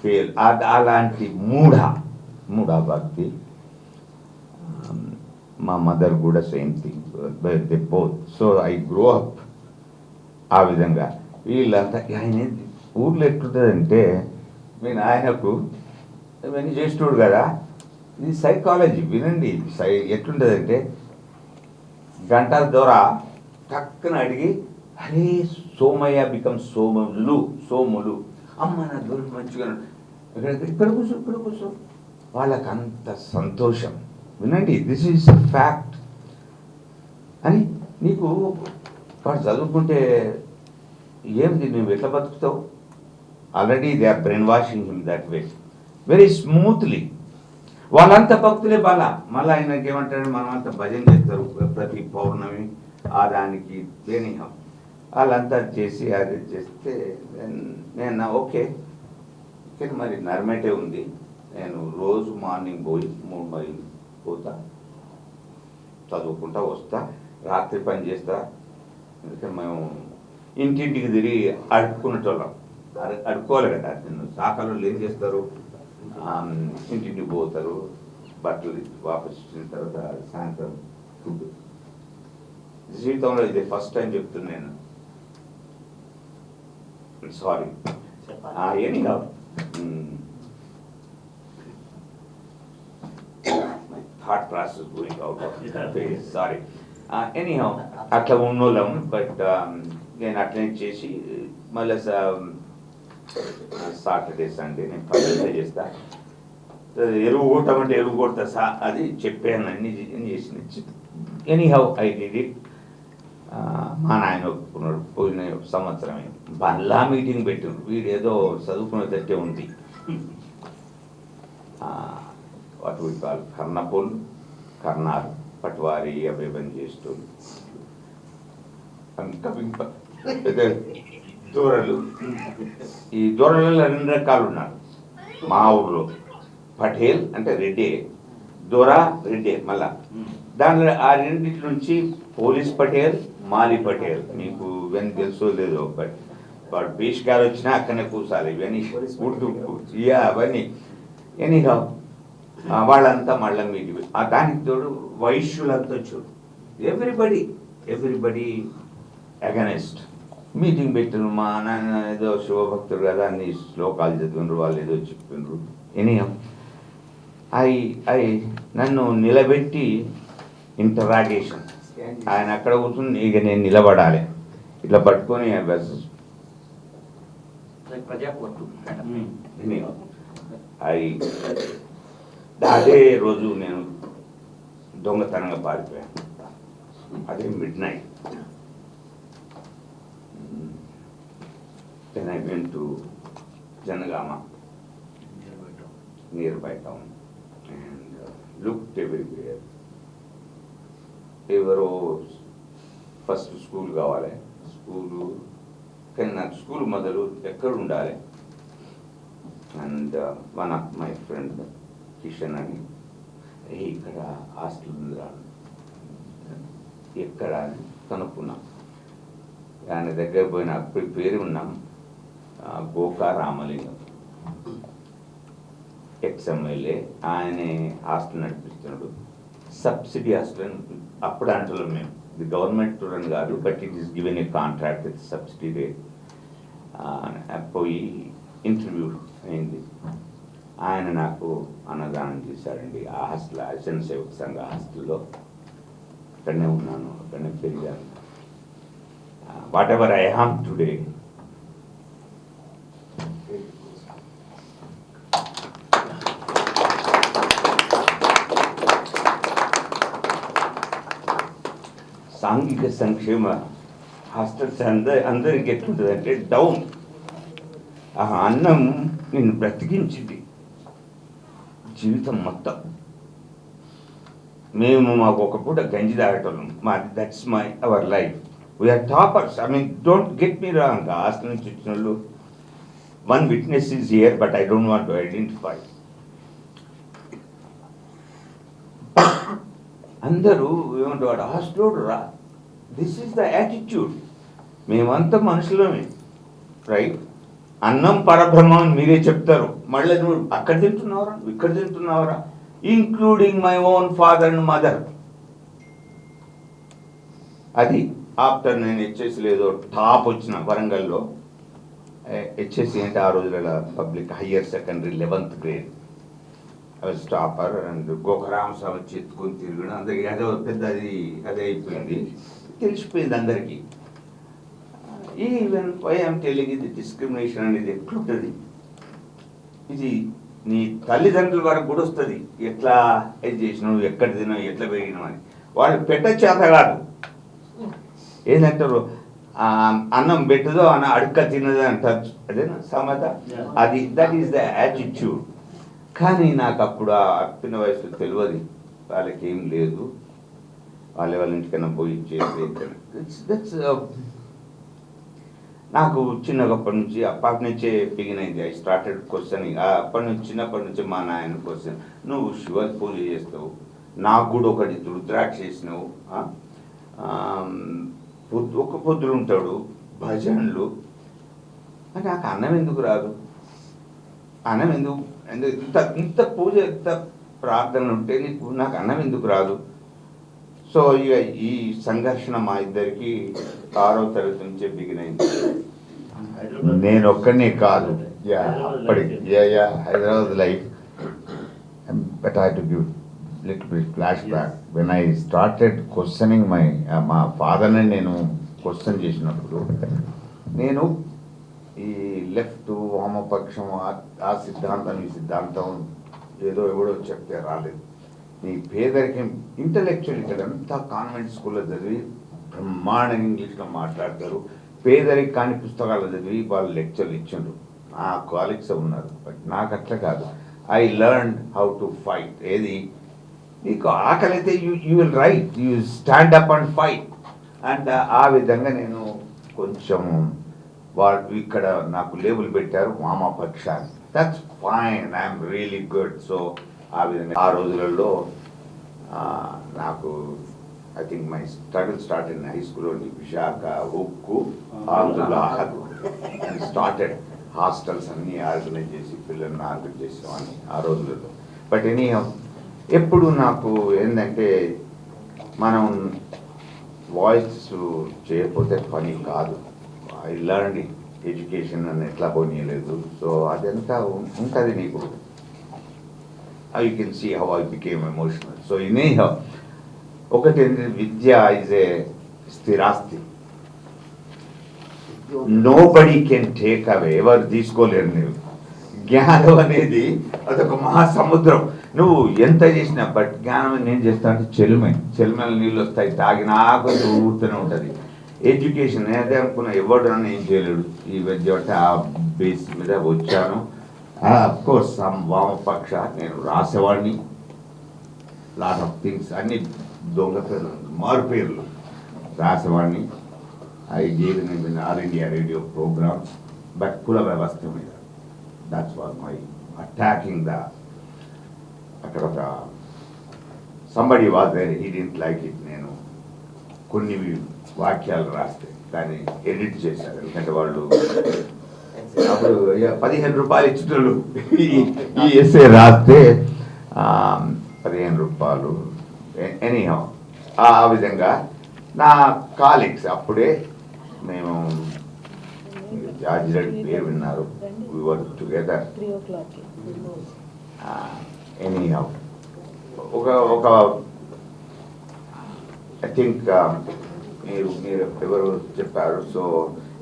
తేలు అలాంటి మూఢ భక్తి. మా మదర్ కూడా same thing, they both. So I grow up ఆ విధంగా. వీళ్ళంతా ఆయన ఊర్లో ఎట్లుంటుందంటే, మీ నాయనకు ఇవన్నీ చేసేటోడు కదా, ఇది సైకాలజీ వినండి. ఎట్లుంటుందంటే గంటల ద్వారా టక్కున అడిగి, అరే సోమయ్య బికమ్ సోములు అమ్మ నా దూరం మంచిగా ఇక్కడ కూర్చో. వాళ్ళకంత సంతోషం. వినండి, దిస్ ఈజ్ అ ఫ్యాక్ట్. అని నీకు వాడు చదువుకుంటే ఏంది, నువ్వు ఎట్లా బతుకుతావు? Already they are brain washing him that way very smoothly. వాళ్ళంతా భక్తులే మళ్ళీ ఆయనకి ఏమంటాడు, మనం అంతా భజన చేస్తారు ప్రతి పౌర్ణమి దానికి దేనిహం. వాళ్ళంతా చేసి అది చేస్తే నేను ఓకే, మరి నర్మేటే ఉంది. నేను రోజు మార్నింగ్ పోయి 3 మైళ్ళు పోతా, చదువుకుంటా వస్తా, రాత్రి పని చేస్తా. ఎందుకంటే మేము ఇంటింటికి తిరిగి అడుక్కునేటోళ్ళం. అడుక్కోవాలి కదా, నేను శాఖలో ఏం చేస్తారు, ఇంటింటికి పోతారు, బట్టలు వాపస్ ఇచ్చిన తర్వాత సాయంత్రం ఫుడ్. జీవితంలో ఇది ఫస్ట్ టైం చెప్తున్నాను, సారీ. ఏమి కాదు, thought process going out of face, sorry. Anyhow అట్లా ఉన్నోళ్ళం. బట్ నేను అట్లనే చేసి మళ్ళీ సాటర్డే సండే నేను పని చేస్తా. ఎరువు కొట్టమంటే ఎరువు కొడతా, అది చెప్పాను, అన్ని చేసిన. Anyhow I did it. మా నాయన ఒప్పుకున్నాడు. పోయిన సంవత్సరమే బల్లా మీటింగ్ పెట్టిండు. వీడు ఏదో చదువుకునేటట్టే ఉంది. వాటి వాళ్ళు కర్ణపూల్, కర్నాల్, పట్వారి అవి పని చేస్తుంది. దూరలు, ఈ దూరలలో 2 రకాలు ఉన్నారు మా ఊర్లో. పటేల్ అంటే రెడ్డి, దొరా రెడ్డి. మళ్ళా దానిలో ఆ రెండింటి నుంచి పోలీస్ పటేల్, మాలి పటేల్. మీకు ఇవన్నీ తెలుసో లేదో, బట్ వాడు బీచ్ గారు వచ్చినా అక్కడనే కూర్చాలి. ఇవన్నీ ఉర్దూ అవన్నీ. ఎనీగా వాళ్ళంతా మళ్ళీ మీటి. దానికి తోడు వైశ్యులంతా చూడు, ఎవ్రీబడి అగనెస్ట్. మీటింగ్ పెట్టిన మా నాన్న ఏదో శివభక్తుడు కదా, అన్ని శ్లోకాలు చదివిండ్రు, వాళ్ళు ఏదో చెప్పిండ్రు. ఎనీహౌ నన్ను నిలబెట్టి ఇంటరాగేషన్, ఆయన అక్కడ కూర్చుని ఇక నేను నిలబడాలి, ఇట్లా పట్టుకొని అదే రోజు నేను దొంగతనంగా పారిపోయాను. అదే midnight. Then I went to Janagama, nearby town, and looked everywhere. ఎవరో ఫస్ట్ స్కూల్ కావాలి, స్కూలు కానీ నాకు స్కూల్ మొదలు ఎక్కడ ఉండాలి. And one of my friend Kishan అని, ఇక్కడ హాస్టల్ ఉందిరా, ఎక్కడ అని కనుక్కున్నాం. ఆయన దగ్గర పోయిన అప్పుడు పేరు ఉన్నాం, గోకా రామలింగం, ఎక్స్ఎమ్మెల్యే. ఆయనే హాస్టల్ నడిపిస్తున్నాడు, సబ్సిడీ హాస్టల్. అప్పుడు అంటున్నాం మేము, ఇది గవర్నమెంట్ రన్ కాదు, but it is given a contract with subsidy rate. పోయి ఇంటర్వ్యూ అయింది. ఆయన నాకు అన్నదానం చేశారండి ఆ హాస్టల్, అర్చన సేవక సంఘ హాస్టల్లో. అక్కడనే ఉన్నాను, అక్కడనే పెరిగాను. What ever I harm today, సాంఘిక సంక్షేమ హాస్టల్స్ అందరికి ఎట్లుంటుంది అంటే డౌన్. ఆ అన్నం నేను బ్రతికించింది జీవితం మొత్తం. మేము మాకు ఒక పూట గంజి తాగటం, that's our life. We're toppers. I mean don't get me wrong. Hostel నుంచి వచ్చిన వాళ్ళు, one witness is here, but I don't want to identify. అందరూ ఏమంటారు, హాస్టల్ రా, దిస్ ఈజ్ ద యాటిట్యూడ్. మేమంతా మనుషులమే, రైట్? అన్నం పరబ్రహ్మం అని మీరే చెప్తారు, మళ్ళీ నువ్వు అక్కడ తింటున్నావురా, ఇక్కడ తింటున్నావురా, including my own father and mother. అది ఆఫ్టర్ నేను హెచ్ఎస్సి లేదో టాప్ వచ్చిన వరంగల్లో. హెచ్ఎస్సి అంటే ఆ రోజుల public higher secondary 11th grade. Topper. And గోకరామస్వామి వచ్చి ఎత్తుకొని తిరిగిన అందరికి అదే పెద్ద అదే అయిపోయింది, తెలిసిపోయింది అందరికీ. ఈవెన్ వై ఐఎమ్ టెల్లింగ్, ఇది డిస్క్రిమినేషన్ అనేది ఎట్లుంటుంది, ఇది నీ తల్లిదండ్రుల వరకు కూడా వస్తుంది. ఎట్లా ఇది చేసినావు, ఎక్కడ తిన్నావు, ఎట్లా పెరిగినావు అని. వాళ్ళు పెట్ట చేత కాదు, ఏంటంటారు, అన్నం పెట్టదో అన్న అడుక్క తిన్నది అంటారు, అదేనా సమత. అది దట్ ఈస్ ద యాటిట్యూడ్. కానీ నాకు అప్పుడు ఆ పిన్న వయసులో తెలియదు, వాళ్ళకి ఏం లేదు, వాళ్ళ ఇంటికన్నా పోయి చేసి. దట్స్ నాకు చిన్నప్పటి నుంచి అప్పటి నుంచే బిగిన్ అయింది. I started questioning. అప్పటి నుంచి చిన్నప్పటి నుంచి మా నాయన క్వశ్చన్, నువ్వు శివ పూజ చేస్తావు, నాకు కూడా ఒకటి రుద్రాక్ష చేసినావు, ఒక పొద్దులు ఉంటాడు, భజనలు, నాకు అన్నం ఎందుకు రాదు, అన్నం ఎందుకు ఎందుకు ఇంత ఇంత పూజ ఇంత ప్రార్థనలు ఉంటే నాకు అన్నం ఎందుకు రాదు. సో ఇక ఈ సంఘర్షణ మా ఇద్దరికి 6వ తరగతి నుంచే బిగిన్ అయింది. నేను ఒక్కనే కాదు, అప్పటి Hyderabad life. But I to give little bit flash back. When I started questioning మా ఫాదర్ని నేను క్వశ్చన్ చేసినప్పుడు, నేను ఈ లెఫ్ట్ వామపక్షం ఆ సిద్ధాంతం ఈ సిద్ధాంతం ఏదో ఎవడో చెప్తే రాలేదు. నీ పేదరికం ఇంటలెక్చువల్ ఇక్కడ అంతా కాన్వెంట్ స్కూల్లో చదివి బ్రహ్మాండంగా ఇంగ్లీష్లో మాట్లాడతారు. పేదరికాన్ని పుస్తకాలు చదివి వాళ్ళు లెక్చర్లు ఇచ్చిండ్రు, ఆ క్వాలిటీస్ ఉన్నారు. బట్ నాకు అట్లా కాదు. I learn how to fight. ఏది నీకు ఆకలి అయితే you will right, you stand up and fight. And ఆ విధంగా నేను కొంచెం వాళ్ళు ఇక్కడ నాకు లేబుల్ పెట్టారు వామపక్షాన్ని. That's fine, I'm really good. So ఆ విధంగా ఆ రోజులలో నాకు I think my struggle start in high స్కూల్లో విశాఖ ఉక్కు ఆంధ్రులాహదు అండ్ స్టార్టెడ్ హాస్టల్స్ అన్నీ ఆర్గనైజ్ చేసి పిల్లల్ని ఆర్గనైజ్ చేసేవాడిని ఆ రోజులలో. బట్ ఎనీ ఎప్పుడు నాకు ఏంటంటే మనం వాయిస్ చేయకపోతే పని కాదు. ఐ లర్న్ ఎడ్యుకేషన్ అని ఎట్లా పోనీయలేదు. సో అదంతా ఉంటుంది నీకు. You can see how I became emotional. So in ఒకటి విద్య ఈజ్ ఏ స్థిరాస్తి. Nobody can take away, ఎవరు తీసుకోలేరు. నువ్వు జ్ఞానం అనేది అదొక మహాసముద్రం. నువ్వు ఎంత చేసినా, బట్ జ్ఞానం నేను చేస్తా అంటే చెలిమల నీళ్ళు వస్తాయి, తాగినా కొంచెం ఊరుతూనే ఉంటుంది. ఎడ్యుకేషన్ అదే అనుకున్నా, ఎవరు నన్ను ఏం చేయలేడు. ఈ విద్య అంటే ఆ బేస్ మీద వచ్చాను. అఫ్కోర్స్ వామపక్ష నేను రాసేవాడిని, లాట్ ఆఫ్ థింగ్స్, అన్ని దొంగ పేర్లు మారు పేర్లు రాసేవాడిని. I gave in All India Radio programmes, but కుల వ్యవస్థ మీద that's was my attacking the. అక్కడ ఒక somebody was there, he didn't like it. నేను కొన్ని వాక్యాలు రాస్తే దాన్ని ఎడిట్ చేశారు. ఎందుకంటే వాళ్ళు అప్పుడు 15 రూపాయలు ఇచ్చేటోళ్ళు ఈ ఎస్ఏ రాస్తే 15 రూపాయలు. ఎనీహౌ ఆ విధంగా నా కాలీగ్స్ అప్పుడే మేము జార్జ్ రెడ్డి పేరు విన్నారు, వి వర్ టుగెదర్. ఎనీహౌ ఒక ఐ థింక్ మీరు ఎవరు చెప్పారు. సో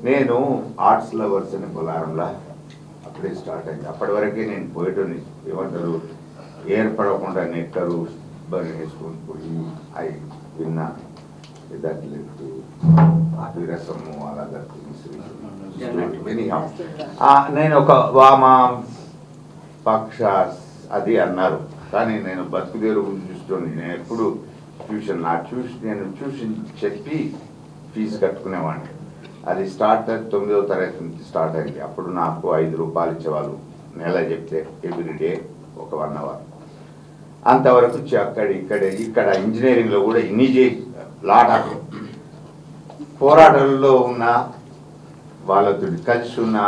నేను ఆర్ట్స్ లవర్స్ అని పొలారంలో అప్పుడే స్టార్ట్ అయింది. అప్పటి వరకే నేను పోయేటోని, ఏమంటారు, ఏర్పడకుండా నెక్కరు బరి వేసుకొని పోయి అవి విన్నా. విరసము అలా నేను ఒక వామ పక్ష అది అన్నారు. కానీ నేను బతుకుదేరు చూసుకొని నేను ఎప్పుడు నేను ట్యూషన్ చెప్పి ఫీజు కట్టుకునేవాడిని. అది స్టార్ట్ 9వ తరగతి నుంచి స్టార్ట్ అయింది. అప్పుడు నాకు 5 రూపాయలు ఇచ్చేవాళ్ళు నెల చెప్తే, ఎవ్రీడే ఒక 1 అవర్. అంతవరకు ఇక్కడ ఇంజనీరింగ్లో కూడా ఇన్ని లాట్ ఆఫ్ పోరాటాలలో ఉన్న వాళ్ళతో కలిసి ఉన్న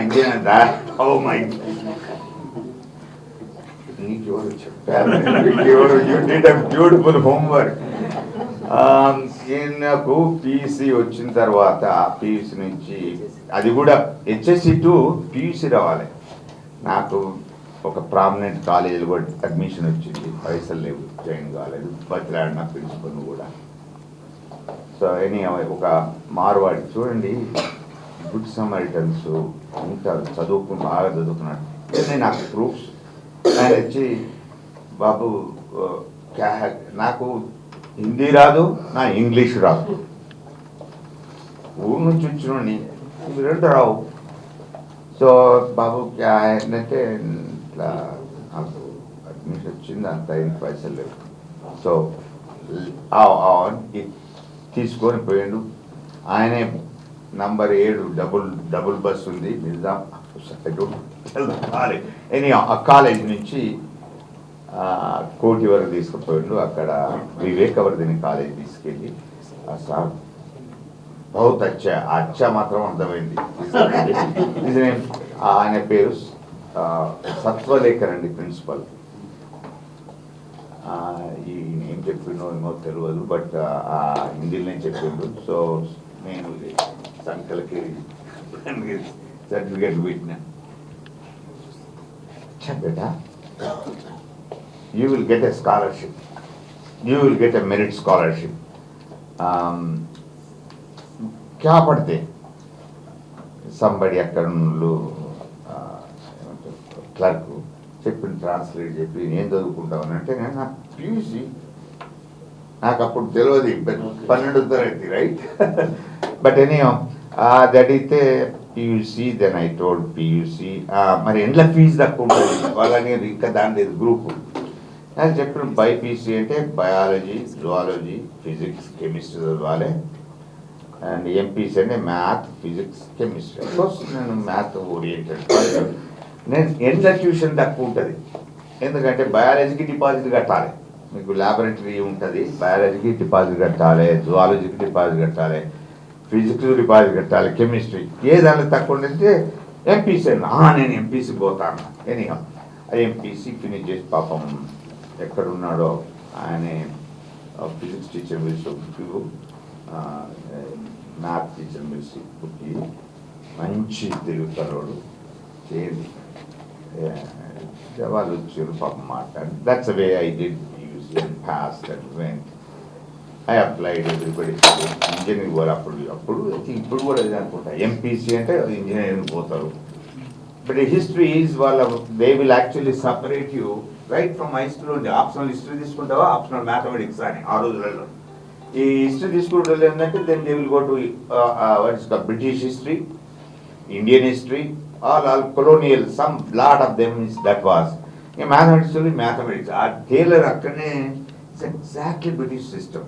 ఇంజనీర్ నీకెవరు చెప్పారు, బ్యూటిఫుల్ హోంవర్క్. నాకు పియూసీ వచ్చిన తర్వాత పియూసీ నుంచి అది కూడా హెచ్ఎస్సి టు పియూసీ రావాలి. నాకు ఒక ప్రామినెంట్ కాలేజీలో కూడా అడ్మిషన్ వచ్చింది, పైసలు లేవు, జాయిన్ కాలేదు. బతిలాడిన ప్రిన్సిపల్ కూడా. సో ఒక మార్వాడి చూడండి, గుడ్ సమరిటన్స్ ఇంకా బాగా చదువుకున్నాడు. నాకు ప్రూఫ్స్. ఆయన వచ్చి, బాబు నాకు హిందీ రాదు, నా ఇంగ్లీష్ రాదు, ఊరు నుంచి వచ్చినోని రెండు రావు. సో బాబు ఏంటంటే ఇట్లా నాకు అడ్మిషన్ వచ్చింది, అంత అయిన పైసలు లేవు. సో తీసుకొని పోయిండు. ఆయనే నంబర్ 7 డబుల్ బస్ ఉంది నిజాం కాలేజ్. ఆ కాలేజ్ నుంచి కోటి వరకు తీసుకుపోయిండు. అక్కడ వివేకవర్ధిని కాలేజ్ తీసుకెళ్ళి సార్ బహుత్ అచ్చా మాత్రం అర్థమైంది. ఆయన పేరు సత్వలేఖర్ అండి ప్రిన్సిపల్. ఈ ఏం చెప్పిండో ఏమో తెలియదు, బట్ హిందీలోనే చెప్పిండు. సో నేను సంకలకి సర్టిఫికేట్ పెట్టిన. బేటా you will get a scholarship, you will get a merit scholarship. क्या पढ़ते somebody అక్కడ క్లర్క్ చెప్పిన ట్రాన్స్లేట్ చెప్పి నేను చదువుకుంటామని అంటే నాకు పియూసీ నాకు అప్పుడు తెలియదు 12వ తరగతి రైట్. బట్ ఎనీహౌ అది అడిగితే PUC, then I told PUC. మరి ఎండ్ల ఫీజు తక్కువ ఉంటుంది వాళ్ళని ఇంకా దాని లేదు గ్రూపు అని చెప్పిన. బైపీసీ అంటే బయాలజీ, జువాలజీ, ఫిజిక్స్, కెమిస్ట్రీ చదవాలి. అండ్ ఎంపీసీ అంటే మ్యాథ్, ఫిజిక్స్, కెమిస్ట్రీ. కోర్స్ నేను మ్యాథ్ ఓరియంటెడ్. నేను ఎండ్ల ట్యూషన్ తక్కువ ఉంటుంది, ఎందుకంటే బయాలజీకి డిపాజిట్ కట్టాలి, మీకు ల్యాబొరేటరీ ఉంటుంది, బయాలజీకి డిపాజిట్ కట్టాలి, జువాలజీకి డిపాజిట్ కట్టాలి, ఫిజిక్స్ డిపాజిట్ కట్టాలి, కెమిస్ట్రీ ఏ దాంట్లో తక్కువ ఉంటే ఎంపీసీ. నేను ఎంపీసీ పోతాను. ఎనీహా ఎంపీసీ ఫినిష్ చేసి పాపం ఎక్కడున్నాడో ఆయనే ఫిజిక్స్ టీచర్ పిలిచి, మ్యాథ్ టీచర్ పిలిచి పుట్టి మంచి తెలుగుతారోడు చేయండి వాళ్ళు వచ్చారు పాపం మాట్లాడి. That's way I did use and pass that went. I applied everybody engineering పోరు. అప్పుడు ఇప్పుడు కూడా ఇది అనుకుంటా ఎంపీసీ అంటే ఇంజనీరింగ్ పోతారు. బట్ హిస్టరీ ఈజ్ వాళ్ళ they will actually separate you right from high school. ఉంది ఆప్షనల్ హిస్టరీ తీసుకుంటావా, ఆప్షనల్ మ్యాథమెటిక్స్ అని ఆ రోజులలో. ఈ హిస్టరీ తీసుకుంటే ఏంటంటే then they will go to what is called British history, Indian history, all colonial, some lot of them is that was. Mathematics ఆ టేలర్ అక్కడనే ఇట్స్ ఎగ్జాక్ట్లీ బ్రిటిష్ సిస్టమ్.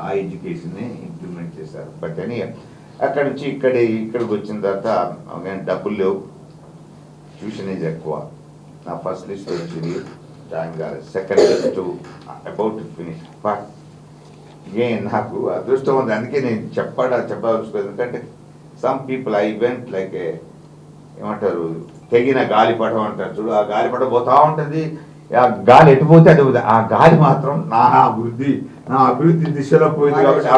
ఆ ఎడ్యుకేషన్ని ఇంప్లిమెంట్ చేశారు. బట్ అని అక్కడ నుంచి ఇక్కడికి వచ్చిన తర్వాత డబ్బులు లేవు, ట్యూషన్ ఏజ్ ఎక్కువ. నా ఫస్ట్ లిస్ట్ వచ్చింది, జాయిన్ కాలేదు. Second list about to finish. But నాకు అదృష్టం ఉంది, అందుకే నేను చెప్పాల్సి. ఎందుకంటే some people I went like ఏమంటారు తెగిన గాలిపటం అంటారు చూడు, ఆ గాలిపటం పోతా ఉంటుంది, ఆ గాలి ఎటుపోతే అటు పోతుంది. ఆ గాలి మాత్రం నా అభివృద్ధి దిశలో పోయింది. కాబట్టి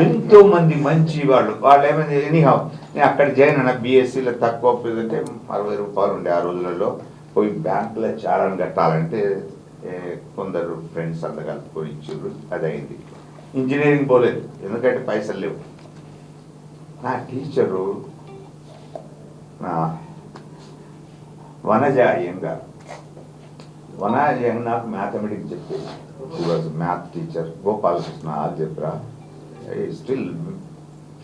ఎంతో మంది మంచి వాళ్ళు ఏమైంది ఎనీహౌ నేను అక్కడ జాయిన్ అయినా. బీఎస్సీలో తక్కువ అంటే 60 రూపాయలు ఉండే ఆ రోజులలో. పోయి బ్యాంకులో చాలా కట్టాలంటే కొందరు ఫ్రెండ్స్ అంతా కలుపుకొని ఇచ్చారు, అది అయింది. ఇంజనీరింగ్ పోలేదు ఎందుకంటే పైసలు లేవు. నా టీచరు నా వనజ అయ్యంగారు నాకు మ్యాథమెటిక్స్ చెప్పేది. She was math teacher. Gopalakrishna algebra. Still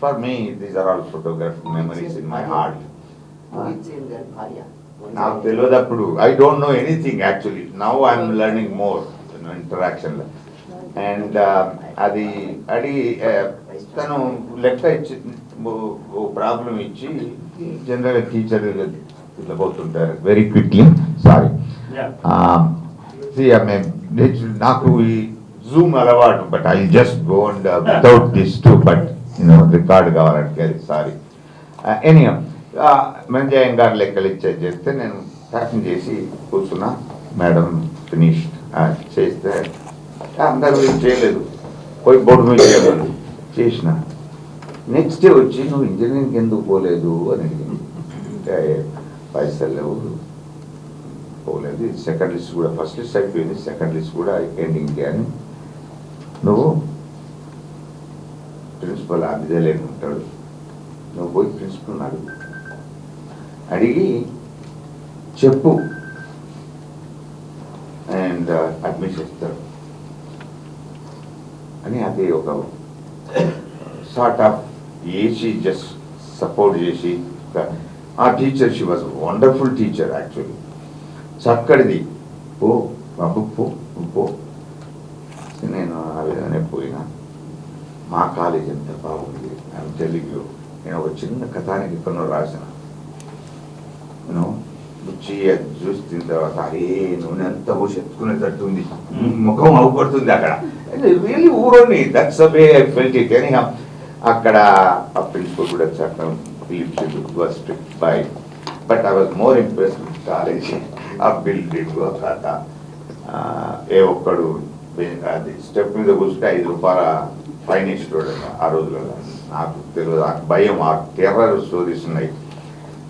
for me these are all photography memories in my heart. నాకు తెలియదు అప్పుడు, I don't know anything actually. Now I'm learning more ఇంటరాక్షన్లో. అండ్ అది అడిగి తను లెక్క ఇచ్చి ప్రాబ్లం ఇచ్చి జనరల్గా టీచర్ ఇట్లా పోతుంటారు వెరీ క్విక్లీ. సారీ, నాకు ఈ జూమ్ అలవాటు, but I just go and without this to, but record కావాలంటే అది సారీ. ఎనీ మంజయ్య గారు లెక్కలు చేస్తే నేను ప్యాకింగ్ చేసి కూర్చున్నా. మేడం ఫినిష్ చేస్తే అందరూ చేయలేదు, పోయి బోర్డు మీద చేయలేదు, చేసిన. నెక్స్ట్ డే వచ్చి నువ్వు ఇంజనీరింగ్ ఎందుకు పోలేదు అని అడిగింది. పైసలు లేవు, పోలేదు. సెకండ్ లిస్ట్ కూడా, ఫస్ట్ లిస్ట్ అయిపోయింది, సెకండ్ లిస్ట్ కూడా ఎండింగ్ అని. నువ్వు ప్రిన్సిపల్ అభిజలేని ఉంటాడు, నువ్వు పోయి ప్రిన్సిపల్ని అడిగి చెప్పు అండ్ అడ్మిషన్ ఇస్తాడు అని. అది ఒక sort of AC just support చేసి. ఆ teacher she was wonderful teacher actually, చక్కడిది. బాబు పో. నేను ఆ విధంగానే పోయినా. కాలేజ్ ఎంత బాగుంది. ఐఎమ్ టెల్లింగ్ యూ, నేను ఒక చిన్న కథానికి కొన్న రాసిన రుచి అది చూసిన తర్వాత నూనె అంతా పోసి ఎత్తుకునేటట్టు ఉంది, ముఖం అవుపడుతుంది అక్కడ. రియల్లీ ఊరోని, that's way I felt it. అని అక్కడ ఆ ప్రిన్సిపల్ కూడా చట్టం Phillips was strict by, but I was more impressed with college. ఆ బిల్డింగ్ కథ, ఏ ఒక్కడు అది స్టెప్ మీద కూర్చుంటే 5 రూపాయల ఫైన్ ఇస్తాడు ఆ రోజులలో. నాకు తెలియదు, ఆ భయం, ఆ టెర్రర్ స్టోరీస్ ఉన్నాయి.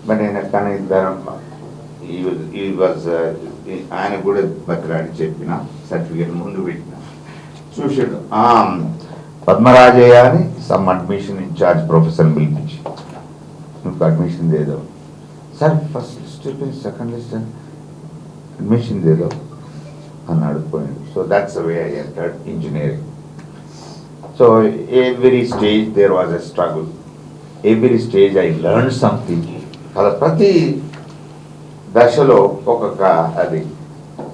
బట్ నేను కానీ ఈ వాజ్ ఆయన కూడా బతిరాడి చెప్పిన సర్టిఫికేట్ ముందు పెట్టిన చూసాడు. పద్మరాజయ్య అని సమ్ అడ్మిషన్ ఇన్ఛార్జ్ ప్రొఫెసర్ పిలిపించి, నువ్వు అడ్మిషన్ దేదో sir, first list second list admission దేదో అని అడిగిపోయాడు. So that's way I entered engineering. So every stage there was a struggle, every stage I learn something. అలా ప్రతి దశలో ఒక్కొక్క అది.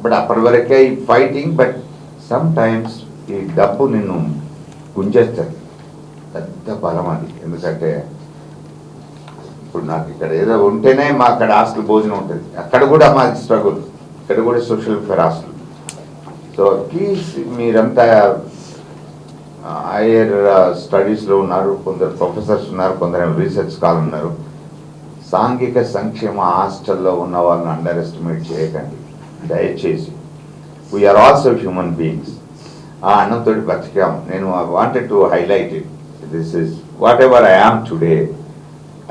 బట్ అప్పటి వరకే ఈ ఫైటింగ్, బట్ సమ్ టైమ్స్ ఈ డబ్బు నిన్ను గుంజేస్తుంది, పెద్ద బలం అది. ఎందుకంటే ఇప్పుడు నాకు ఇక్కడ ఏదో ఉంటేనే మా అక్కడ హాస్టల్ భోజనం ఉంటుంది, అక్కడ కూడా మాది స్ట్రగుల్, ఇక్కడ కూడా social welfare hostel. So please మీరంతా హైయర్ స్టడీస్లో ఉన్నారు, కొందరు ప్రొఫెసర్స్ ఉన్నారు, కొందరు రీసెర్చ్ స్కాలర్ ఉన్నారు. సాంఘిక సంక్షేమ హాస్టల్లో ఉన్న వాళ్ళని అండర్ ఎస్టిమేట్ చేయకండి దయచేసి. We're also human beings. ఆ అన్నంతో బతికాం. నేను wanted to highlight it. This is whatever I am today,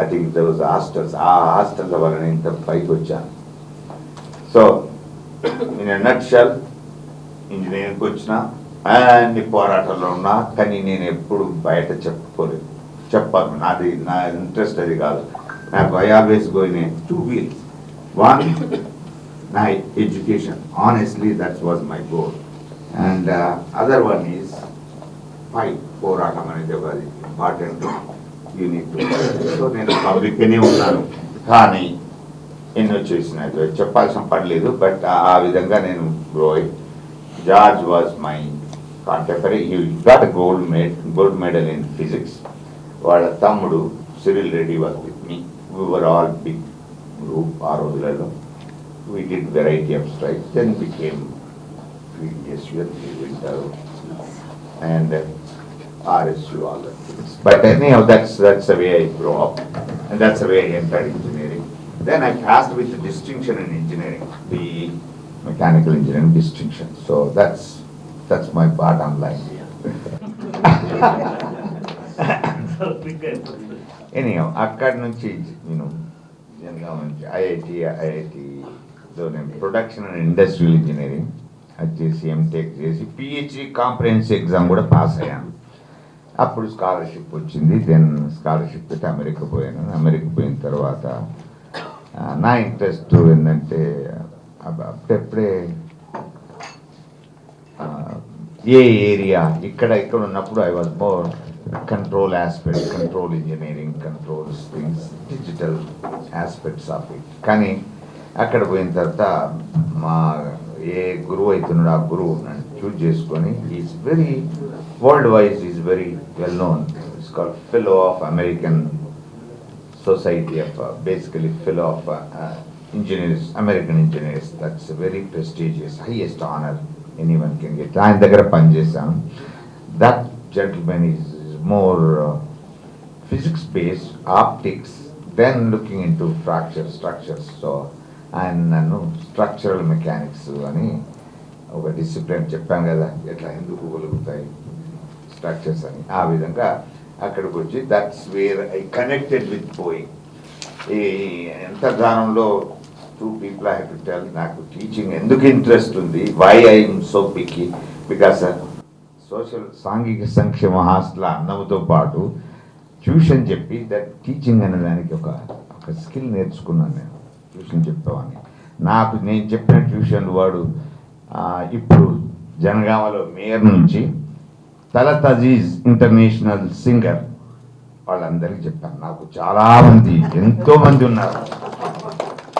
I think those hostels, ఆ హాస్టల్ వల్ల నేను ఇంత పైకి వచ్చాను. సో ఇన్ ఎ నట్షెల్ ఇంజనీరింగ్కి వచ్చిన అన్ని పోరాటాల్లో ఉన్నా, కానీ నేను ఎప్పుడు బయట చెప్పుకోలేదు, చెప్పాను. నాది నా ఇంట్రెస్ట్ అది కాదు. నాకు I always going in 2 wheels. One, my education. Honestly, that was my goal. And other one is fight. పోరాటం అనేది అది important. You need to. So నేను పబ్లిక్గానే ఉన్నాను, కానీ ఎన్నో చేసిన చెప్పాల్సిన పని లేదు. బట్ ఆ విధంగా నేను గ్రో అయ్యి, George was my contemporary. He got gold medal in physics. వాళ్ళ తమ్ముడు Cyril Reddy was with me. We were all big group ఆ రోజులలో. We did variety of strikes, then became PSU and RSU, all that things. But anyhow, that's the way I grew up, and that's the way I entered engineering. Then I passed with distinction in engineering, the mechanical engineering distinction. So that's my bottom line. Anyhow, అక్కడి నుంచి నేను జనగాం నుంచి ఐఐటిలో నేను ప్రొడక్షన్ అండ్ ఇండస్ట్రియల్ ఇంజనీరింగ్ అది చేసి ఎంటెక్ చేసి పిహెచ్డి కాంప్రహెన్సివ్ ఎగ్జామ్ కూడా పాస్ అయ్యాను. అప్పుడు స్కాలర్షిప్ వచ్చింది. దెన్ స్కాలర్షిప్ పెట్టి అమెరికా పోయాను. అమెరికా పోయిన తర్వాత నా ఇంట్రెస్ట్ ఏంటంటే అప్పుడెప్పుడే ఏ ఏరియా ఇక్కడ ఉన్నప్పుడు I was more control aspect, control engineering, controls things, digital aspects of it. కానీ అక్కడ పోయిన తర్వాత మా ఏ గురువు అవుతున్నాడు ఆ గురువు నన్ను చూజ్ చేసుకొని, is very world wise is very well known. It's called fellow of American society of basically fellow of engineers, American engineers. That's very prestigious, highest honour anyone can get. ఆయన దగ్గర పనిచేశాను. That gentleman is more physics based, optics, then looking into structures. So ఆయన నన్ను స్ట్రక్చరల్ మెకానిక్స్ అని ఒక డిసిప్లిన్ చెప్పాను కదా, ఎట్లా ఎందుకు కలుగుతాయి స్ట్రక్చర్స్ అని. ఆ విధంగా అక్కడికి వచ్చి that's where I connected with Boeing. ఈ ఎంతగానంలో 2 people I have to tell. నాకు టీచింగ్ ఎందుకు ఇంట్రెస్ట్ ఉంది, why I'm so picky, because social సాంఘిక సంక్షేమ హాస్టల్ అన్నంతో పాటు ట్యూషన్ చెప్పి దట్ టీచింగ్ అనే దానికి ఒక స్కిల్ నేర్చుకున్నాను. నేను ట్యూషన్ చెప్పేవాడిని. నేను చెప్పిన ట్యూషన్ వాడు ఇప్పుడు జనగామలో మేయర్ నుంచి తలత్ అజీజ్ ఇంటర్నేషనల్ సింగర్, వాళ్ళందరికీ చెప్పాను. నాకు చాలామంది ఎంతోమంది ఉన్నారు.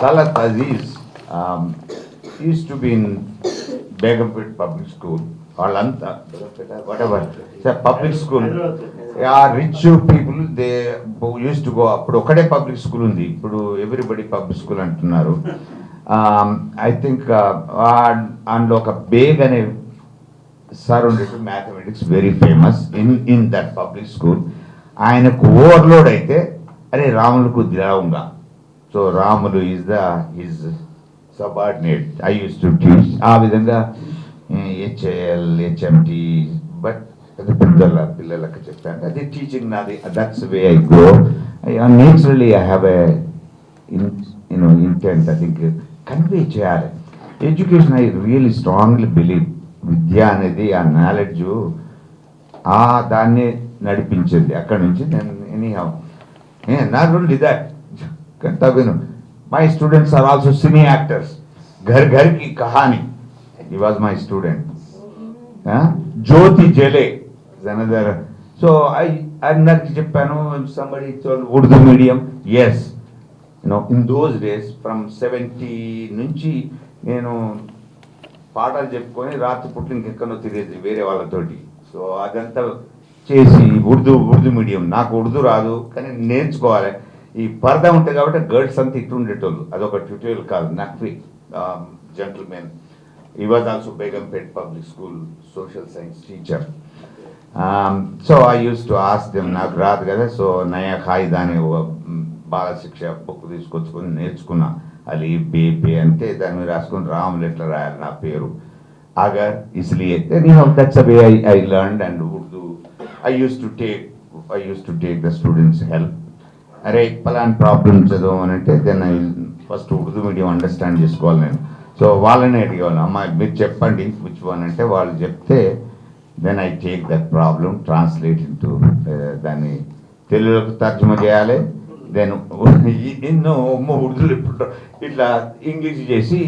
Talat Aziz used to be in Begumpet public school. వాళ్ళంతా whatever, పబ్లిక్ స్కూల్, ఆ rich people they used to go. అప్పుడు ఒకటే పబ్లిక్ స్కూల్ ఉంది, ఇప్పుడు ఎవ్రీబడి పబ్లిక్ స్కూల్ అంటున్నారు. ఐ థింక్ అందులో ఒక బేగ్ అనే సార్ ఉండేది, mathematics very famous in that public school. ఆయనకు ఓవర్లోడ్ అయితే అరే రాములకు ద్రవంగా, so Ramulu is subordinate. I used to teach ఆ విధంగా హెచ్ఏఎల్ హెచ్ఎంటి, బట్ పిల్లలకు చెప్పాను అది టీచింగ్ నాది. That's way I go. Naturally I have a intent. I think convey చేయాలి education. I really strongly believe విద్య అనేది ఆ నాలెడ్జ్ ఆ దాన్ని నడిపించింది. అక్కడ నుంచి నేను ఎనీహౌ నాట్ ఓన్లీ దట్, తగిన my students are also cine actors. Ghar Ghar Ki Kahani, he was my student. Jyoti Jele is another. So అందరికి చెప్పాను, somebody told Urdu medium. Yes, in those days from 70 నుంచి నేను పాటలు చెప్పుకొని రాత్రి పుట్ల ఇంకెక్కడో తిరిగేది వేరే వాళ్ళతోటి. సో అదంతా చేసి ఉర్దూ మీడియం. నాకు ఉర్దూ రాదు కానీ నేర్చుకోవాలి. ఈ పరదా ఉంటుంది కాబట్టి గర్ల్స్ అంతా ఇట్టు ఉండేటోళ్ళు, అదొక ట్యూటోరియల్ కాదు. Naqvi gentleman. He was also Begumpet Public School social science teacher. So I used to ask them, నాకు రాదు కదా, సో నయా ఖాయిదా అనే బాల శిక్ష బుక్ తీసుకొచ్చుకొని నేర్చుకున్నా. అలీ బేబే అంటే దాని మీద రాసుకొని రాములు ఎట్లా రాయాలి నా పేరు అగర్ ఇస్లియే. That's the way I learned. And Urdu I used to take the students help. అరే పలాంటి ప్రాబ్లమ్ చదవమనంటే then I first Urdu medium understand చేసుకోవాలి నేను. సో వాళ్ళని అడిగేవాళ్ళు, అమ్మాయి మీరు చెప్పండి విచ్ వన్ అంటే వాళ్ళు చెప్తే then I take that problem translate into దాన్ని తెలుగులోకి తర్జుమా చేయాలి. దెన్ ఎన్నో ఉర్దూలు ఇప్పుడు ఇట్లా ఇంగ్లీష్ చేసి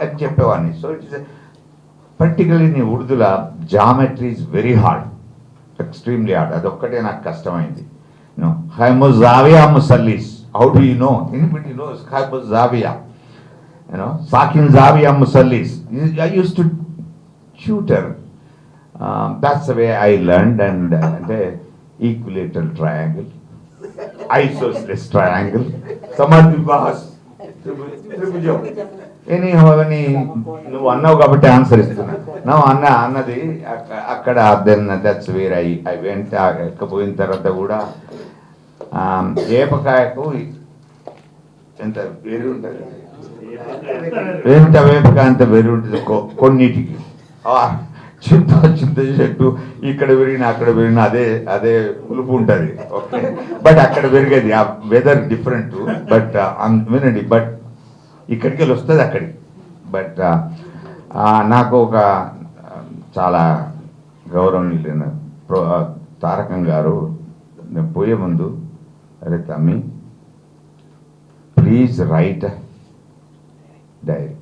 అది చెప్పేవాడిని. సో ఇట్స్ పర్టికులర్లీ నీ ఉర్దూల geometry is very hard, extremely hard. అదొక్కటే నాకు కష్టమైంది. హైమోజావియా ముసల్లీస్, how do you know? Anybody knows హైమోజావియా? Sakin Zavia Musallis. I used to tutor. That's the way I learned. And equilateral triangle, isosceles triangle, Samadvibhas, Tribhujam. Anyhow, నువ్వు అన్నావు కాబట్టి ఆన్సర్ ఇస్తున్నా. నా అన్నది అక్కడ. Then that's where I went. ఎక్కపోయిన తర్వాత కూడా ఏపకాయకు ఎంత వేరు ఉంటుంది, ఎంత వేపక అంత వేరు ఉంటుంది కొన్నిటికి. చింత చెట్టు ఇక్కడ పెరిగిన అక్కడ పెరిగిన అదే పులుపు ఉంటుంది. ఓకే, బట్ అక్కడ పెరిగేది ఆ వెదర్ డిఫరెంట్. బట్ వినండి, బట్ ఇక్కడికి వెళ్ళి వస్తుంది అక్కడికి. బట్ నాకు ఒక చాలా గౌరవనీయులైన తారకం గారు నేను పోయే ముందు, అరే తమ్మి ప్లీజ్ రైట్ డైరీ.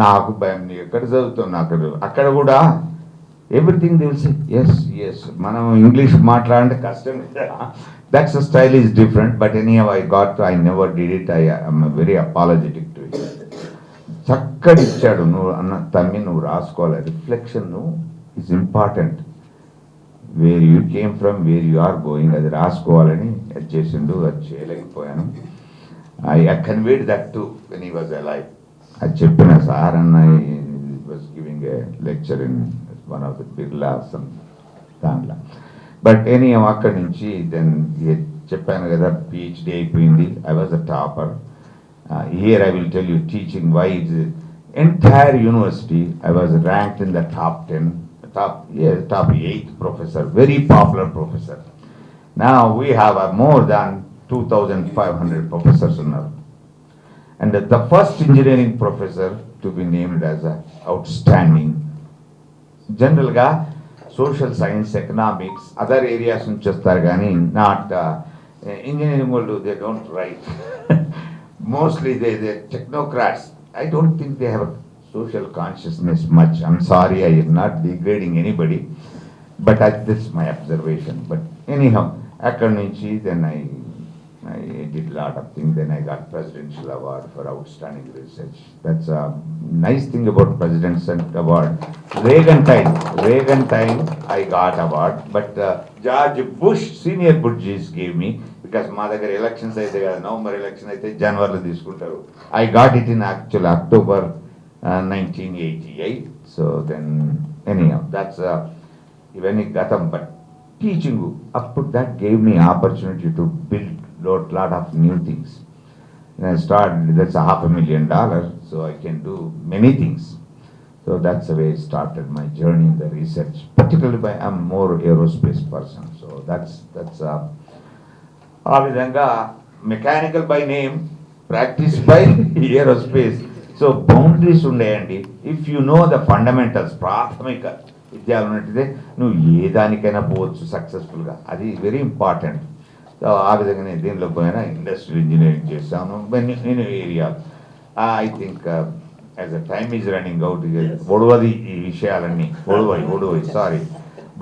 నాకు భయం, నీ ఎక్కడ చదువుతావు? అక్కడ కూడా ఎవ్రీథింగ్ తెలిసి ఎస్ మనం ఇంగ్లీష్ మాట్లాడంటే కష్టం. That's style is different. But anyhow I never did it. I'm very apologetic to it. చక్కటి ఇచ్చాడు. నువ్వు అన్న తమ్మి నువ్వు రాసుకోవాలి. Reflection is important. Where you came from, where you are going, అది రాసుకోవాలని అది చేసిండు. అది చేయలేకపోయాను. I conveyed that to when he was alive. I చెప్పిన సార్ అన్న was giving a lecture in one of the Birla some దాంట్లో. బట్ ఎనీహౌ అక్కడి నుంచి దెన్ చెప్పాను కదా PhD అయిపోయింది. I was a topper. Here I will tell you teaching wise. Entire university I was ranked in the top 10, top 8 professor, very popular professor. Now we have more than 2,500 professors uన్నారు. And the first engineering professor to be named as a outstanding. జనరల్గా social science, economics, other areas నుంచి వస్తారు కానీ నాట్ ఇంజనీరింగ్ వాళ్ళు they don't write. Mostly they technocrats. I don't think they have social consciousness much. I'm sorry, I am not degrading anybody, but this is my observation. But anyhow, akkadi nunchi then I I did a lot of things. Then I got Presidential Award for Outstanding Research. That's a nice thing about Presidential Award. Reagan time, I got award. But George Bush, Senior Bush gave me, because మా దగ్గర ఎలక్షన్స్ అయితే కదా, నవంబర్ ఎలక్షన్ అయితే జనవరిలో తీసుకుంటారు. I got it in actual October 1988. So then, anyhow, that's ఇవన్నీ గతం. But teaching up to that gave me opportunity to build lot of new things. And I started, that's $500,000, so I can do many things. So that's the way I started my journey in the research. Particularly I'm more aerospace person, so that's ఆ విధంగా mechanical by name, practice by aerospace. So boundaries ఉండేయండి. If you know the fundamentals, ప్రాథమిక విద్య ఉన్నట్టే నువ్వు ఏ దానికైనా పోవచ్చు సక్సెస్ఫుల్గా. అది వెరీ ఇంపార్టెంట్. సో ఆ విధంగా నేను దీనిలో పోయినా ఇండస్ట్రియల్ ఇంజనీరింగ్ చేస్తాను నేను area. I think as a time is running out, ఒడవది ఈ విషయాలన్నీ ఒడవై sorry,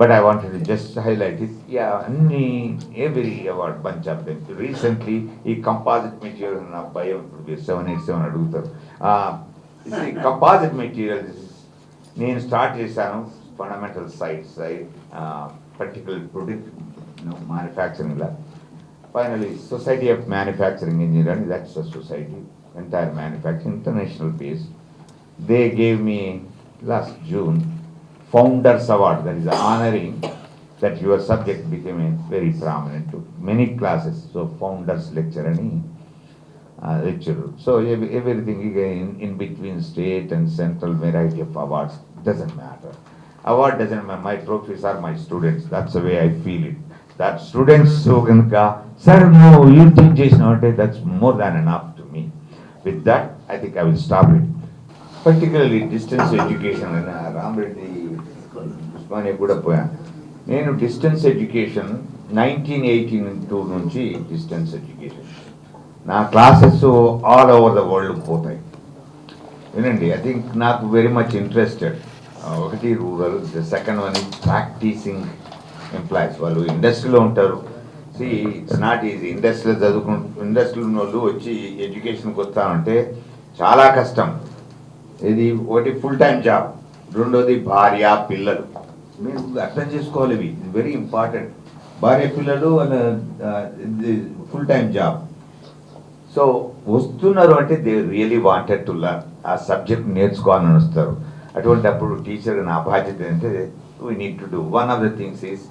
but I wanted to just highlight it. Yeah, అన్ని every award bunch of them. Recently ఈ కంపాజిట్ మెటీరియల్ నా భయం, ఇప్పుడు 787 అడుగుతారు. కంపాజిట్ మెటీరియల్ నేను స్టార్ట్ చేశాను fundamental side particular product manufacturing lab. Finally, Society of Manufacturing Engineering, that's the society, entire manufacturing, international base. They gave me last June Founders Award, that is honoring that your subject became very prominent to many classes. So Founders Lecture and lecturer. So everything in between state and central variety of awards doesn't matter. Award doesn't matter. My trophies are my students. That's the way I feel it. That students who can go, sir, no, you teach చేసిన అంటే that's more than enough to me. With that, I think I will stop it. Particularly distance education. Rama Reddy Osmania కూడా పోయాను. నేను డిస్టెన్స్ ఎడ్యుకేషన్ 1982 నుంచి డిస్టెన్స్ ఎడ్యుకేషన్. నా classes all over the world పోతాయి. వినండి, ఐ థింక్ నాకు వెరీ మచ్ ఇంట్రెస్టెడ్. ఒకటి rural, the second one is practising employees. వాళ్ళు ఇండస్ట్రీలో ఉంటారు. See it's not easy. ఇండస్ట్రీలో ఉన్న వాళ్ళు వచ్చి ఎడ్యుకేషన్కి వస్తామంటే చాలా కష్టం. ఇది ఒకటి ఫుల్ టైం జాబ్, రెండోది భార్య పిల్లలు. మీరు అర్థం చేసుకోవాలి, ఇవి వెరీ ఇంపార్టెంట్. భార్య పిల్లలు ఫుల్ టైం జాబ్. సో వస్తున్నారు అంటే they really wanted to learn. ఆ సబ్జెక్ట్ నేర్చుకోవాలని వస్తారు. అటువంటి అప్పుడు టీచర్ నా బాధ్యత ఏంటంటే we need to do. One of the things is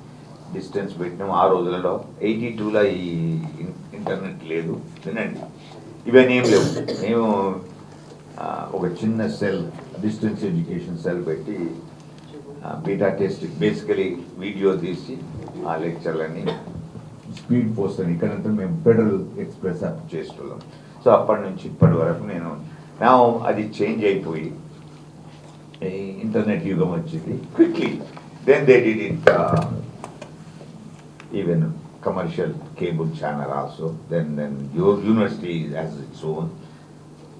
distance పెట్టినాం. ఆ రోజులలో 82లో ఈ ఇంటర్నెట్ లేదు. వినండి, ఇవన్నీ ఏం లేవు. మేము ఒక చిన్న సెల్, డిస్టెన్స్ ఎడ్యుకేషన్ సెల్ పెట్టి బీటా టెస్ట్, బేసికలీ వీడియో తీసి ఆ లెక్చర్లన్నీ స్పీడ్ పోస్ట్ అని ఇక్కడంతా మేము ఫెడరల్ ఎక్స్ప్రెస్ యాప్ చేస్తున్నాం. సో అప్పటి నుంచి ఇప్పటి వరకు నేను అది చేంజ్ అయిపోయి ఇంటర్నెట్ యుగం వచ్చింది quickly. Then they did it even commercial cable channel also. Then university has its own.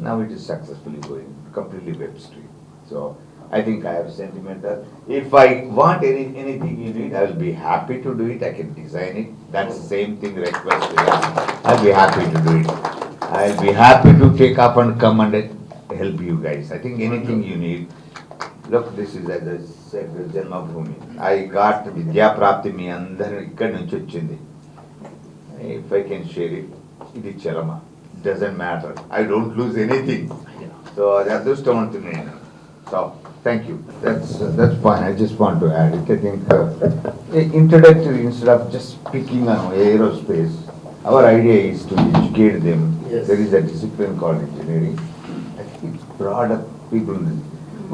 Now it is successfully going completely web stream. So I think I have sentimental. If I want anything you need, I will be happy to do it. I can design it. That's the same thing request. I'll be happy to do it. I'll be happy to take up and come and help you guys. I think anything you need. Look, this is as I said, Janmabhoomi. I got Vidya Prapti మీ అందరూ ఇక్కడ నుంచి వచ్చింది. If I can share it, ఇది చలమా. Doesn't matter. I don't lose anything. So that's just one thing. So thank you. That's fine. I just want to add it. I think introductory, instead of just picking on aerospace, our idea is to educate them. Yes. There is a discipline called engineering. I think it's broader people.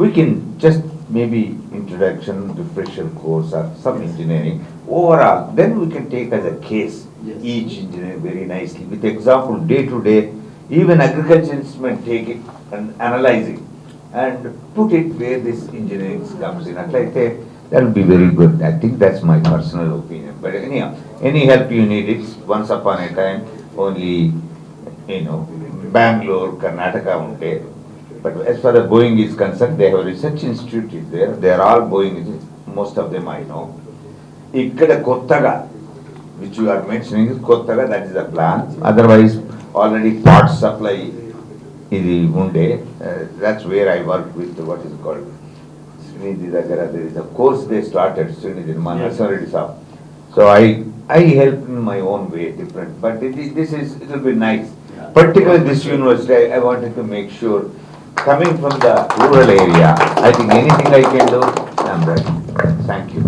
We can just maybe introduction, refresher course or some engineering overall. Then we can take as a case. Yes. Each engineer very nicely with example day to day. Even agriculture instrument, take it and analyze it and put it where this engineering comes in. Like that will be very good. I think that's my personal opinion. But anyhow, any help you need, it's once upon a time only, Bangalore, Karnataka unte. But as far as Boeing is concerned, they have a research institute is there. They are all Boeing, most of them I know. Ikkada kottaga which you are mentioning is kottaga, that is the plan. Otherwise already parts supply ఇది ఉండే, that's where I work with what is called Srinidhi Dagara. There is a course they started, Srinidhi Manasaredi Saab. So I help in my own way, different, but this is, it will be nice. Particularly this university, I wanted to make sure, coming from the rural area, I think anything I can do, I'm ready. Thank you.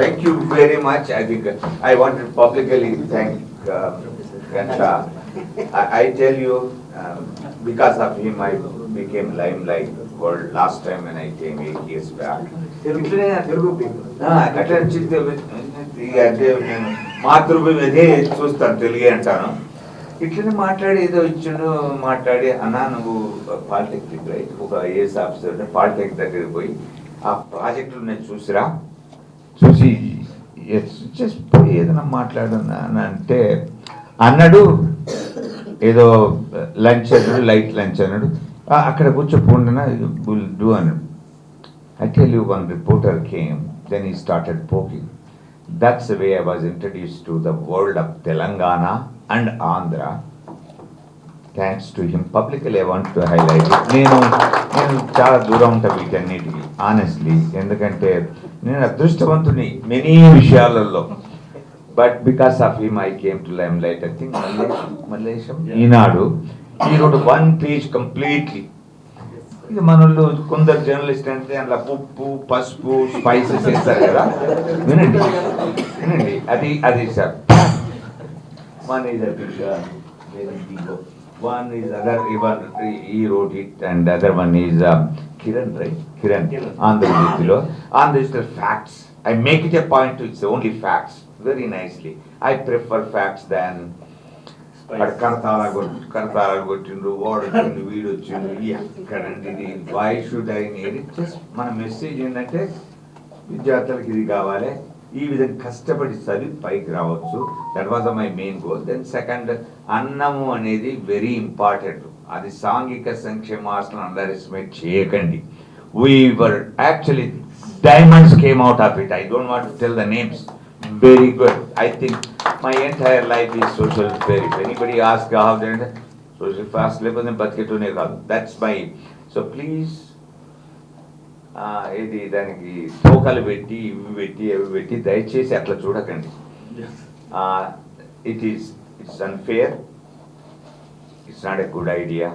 Thank you very much. I think I want to publicly thank Gansha. I tell you, because of him I became limelight world last time when I came 8 years back. అట్లా అంటే నేను మాతృభూమి అదే చూస్తాను, తెలుగే అంటాను. ఇట్లనే మాట్లాడి ఏదో ఇచ్చాడు, మాట్లాడి అన్నా నువ్వు పాలిటెక్నిక్ రైట్, ఒక ఐఏఎస్ ఆఫీసర్ పాలిటెక్నిక్ దగ్గరికి పోయి ఆ ప్రాజెక్టులు నేను చూసిరా, చూసి పోయి ఏదైనా మాట్లాడన్నా అని అంటే అన్నాడు. ఏదో లంచ్ అన్నాడు, లైట్ లంచ్ అన్నాడు, అక్కడ కూర్చోకుండా డూ అన్నాడు. I tell you, one reporter came, then he started poking. That's the way I was introduced to the world of Telangana and Andhra. Thanks to him, publicly I want to highlight it. నేను చాలా దూరం ఉంటాను వీటన్నిటికి, ఆనెస్ట్లీ. ఎందుకంటే నేను అదృష్టవంతుని మెనీ విషయాలలో, but because of him I came to limelight. I think Mallesham ఈనాడు ఈ రోడ్ 1 page కంప్లీట్లీ. ఇది మనోళ్ళు కొందరు జర్నలిస్ట్ అంటే అందులో ఉప్పు, పసుపు, స్పైసెస్ వేస్తారు కదా. వినండి వినండి, అది sir. One is I think very deep. One is other, even he wrote it, and the other one is Kiran, right? Kiran. Andhra Jyothiలో. Andhra is the facts. I make it a point to, it's only facts. Very nicely. I prefer facts than కడతాల కొట్టిండ్రు, వాడు వచ్చిండు, వీడు వచ్చిండు, ఎక్కడండి ఇది. Why should I need it? Just మన మెసేజ్ ఏంటంటే విద్యార్థులకు ఇది కావాలి, ఈ విధంగా కష్టపడి చదివి పైకి రావచ్చు. That was my main goal. Then second, అన్నము అనేది వెరీ ఇంపార్టెంట్. అది సాంఘిక సంక్షేమాలను అండర్ ఎస్టిమేట్ చేయకండి. We were actually, diamonds came out of it. I don't want to tell the names. Very good. I think my entire life is social welfare. If anybody asks how then social fast level then batketune kaadu. That's my, so please ఇది దానికి తోకలు పెట్టి ఇవి పెట్టి దయచేసి అట్లా చూడకండి. It's unfair. It's not a good idea.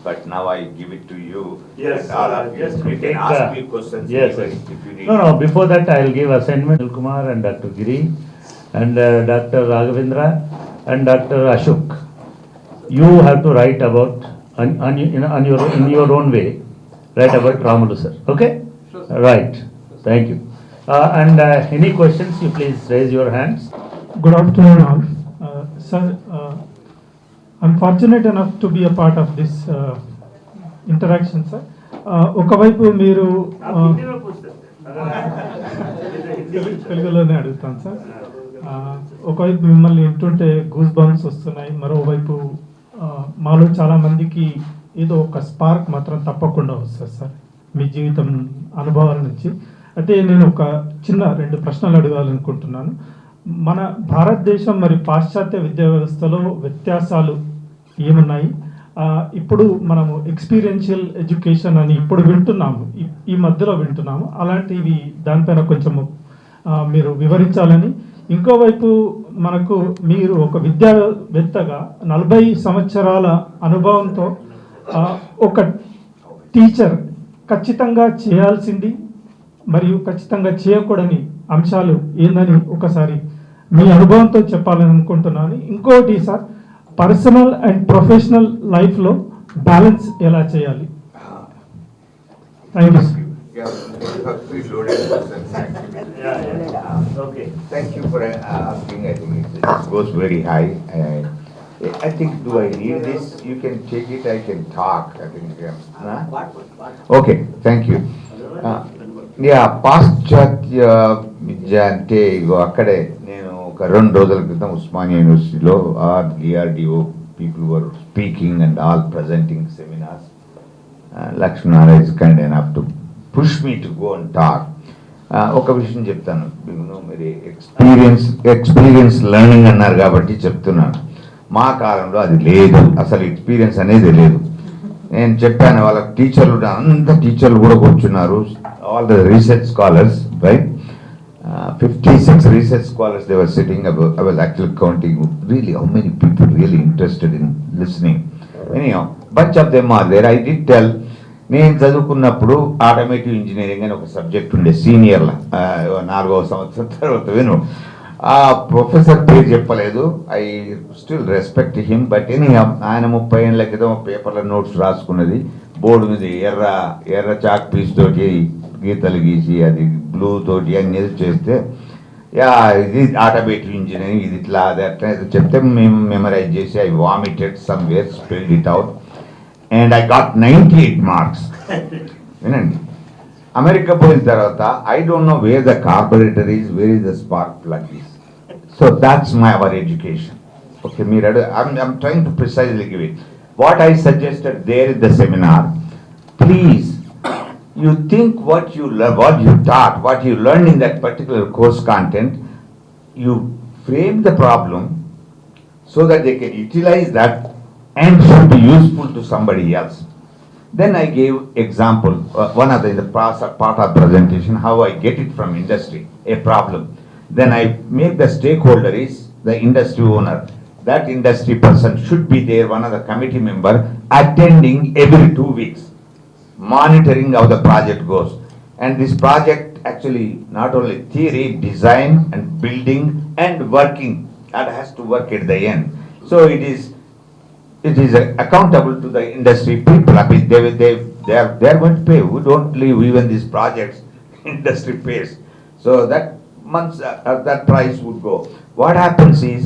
But now I give it to you. Yes, and all of you. yes, You can ask me questions. Yes, if yes. you need. No, before that I'll give assignment to Kumar and Dr. Giri and Dr. Raghavendra and Dr. Ashok. You have to write about, in your own way, write about Ramulu sir. Okay? Sure. Right. Thank you. And any questions, you please raise your hands. Good afternoon all. Sir, I'm fortunate enough to be a part of this interaction, sir. ఒకవైపు మీరు తెలుగులోనే అడుగుతాను సార్. ఒకవైపు మిమ్మల్ని వింటుంటే గూస్ బంప్స్ వస్తున్నాయి, మరోవైపు మాలో చాలా మందికి ఏదో ఒక స్పార్క్ మాత్రం తప్పకుండా వస్తుంది సార్ మీ జీవితం అనుభవాల నుంచి. అయితే నేను ఒక చిన్న 2 ప్రశ్నలు అడగాలనుకుంటున్నాను. మన భారతదేశం మరియు పాశ్చాత్య విద్యా వ్యవస్థలో వ్యత్యాసాలు ఏమున్నాయి? ఇప్పుడు మనము ఎక్స్పీరియన్షియల్ ఎడ్యుకేషన్ అని ఇప్పుడు వింటున్నాము, ఈ మధ్యలో వింటున్నాము. అలాంటివి దానిపైన కొంచెము మీరు వివరించాలని. ఇంకోవైపు మనకు మీరు ఒక విద్యావేత్తగా 40 సంవత్సరాల అనుభవంతో ఒక టీచర్ ఖచ్చితంగా చేయాల్సింది మరియు ఖచ్చితంగా చేయకూడని అంశాలు ఏందని ఒకసారి మీ అనుభవంతో చెప్పాలని అనుకుంటున్నాను. ఇంకోటి సార్, పర్సనల్ అండ్ ప్రొఫెషనల్ లైఫ్లో బ్యాలెన్స్ ఎలా చేయాలి? Thank you sir. Okay. Thank you for asking. I think it goes very high. I think, do I need this? You can take it, I can talk. I think. Okay, thank you. పాశ్చాత్య విద్య అంటే ఇగో అక్కడే నేను ఒక 2 రోజుల క్రితం ఉస్మానియా యూనివర్సిటీలో DRDO people were speaking and all presenting seminars. Lakshmana is kind enough to push me to go and talk. ఒక విషయం చెప్తాను, మీరు ఎక్స్పీరియన్స్ లెర్నింగ్ అన్నారు కాబట్టి చెప్తున్నాను. మా కాలంలో అది లేదు, అసలు ఎక్స్పీరియన్స్ అనేది లేదు. నేను చెప్పాను వాళ్ళ టీచర్లు, అంత టీచర్లు కూడా కూర్చున్నారు, all the research scholars, right? 56 research scholars, they were sitting. I was actually counting really how many people really interested in listening. Anyhow, bunch of them are there. I did tell, నేను చదువుకున్నప్పుడు ఆటోమేటివ్ ఇంజనీరింగ్ అని ఒక సబ్జెక్ట్ ఉండే సీనియర్ల 4వ సంవత్సరం తర్వాత విను. ఆ ప్రొఫెసర్ పేరు చెప్పలేదు. I still respect him, but ఆయన 30 ఏళ్ళ క్రితం పేపర్ల నోట్స్ రాసుకున్నది, బోర్డు మీద ఎర్ర చాక్ పీస్ తోటి గీతలు గీసి అది బ్లూ తోటి అన్ని చేస్తే, యా ఇది ఆటోమేటివ్ ఇంజనీరింగ్, ఇది ఇట్లా అది అట్లా చెప్తే మేము మెమరైజ్ చేసి I vomited somewhere, spelled it out, and I got 98 marks. వినండి, అమెరికా పోయిన తర్వాత I don't know where the carburettor is, where is the spark plug is. So that's our education. Okay, మీరు I'm trying to precisely give it. What I suggested there is the seminar, please you think what you taught, what you learned in that particular course content, you frame the problem so that they can utilize that and should be useful to somebody else. Then I gave example, one of the part of presentation, how I get it from industry, a problem. Then I make the stakeholder is the industry owner. That industry person should be there, one of the committee member, attending every 2 weeks. Monitoring how the project goes. And this project actually not only theory, design and building and working, that has to work at the end. So it is accountable to the industry people. I mean, they are going to pay. We don't leave even these projects, industry pays. So that months that price would go. What happens is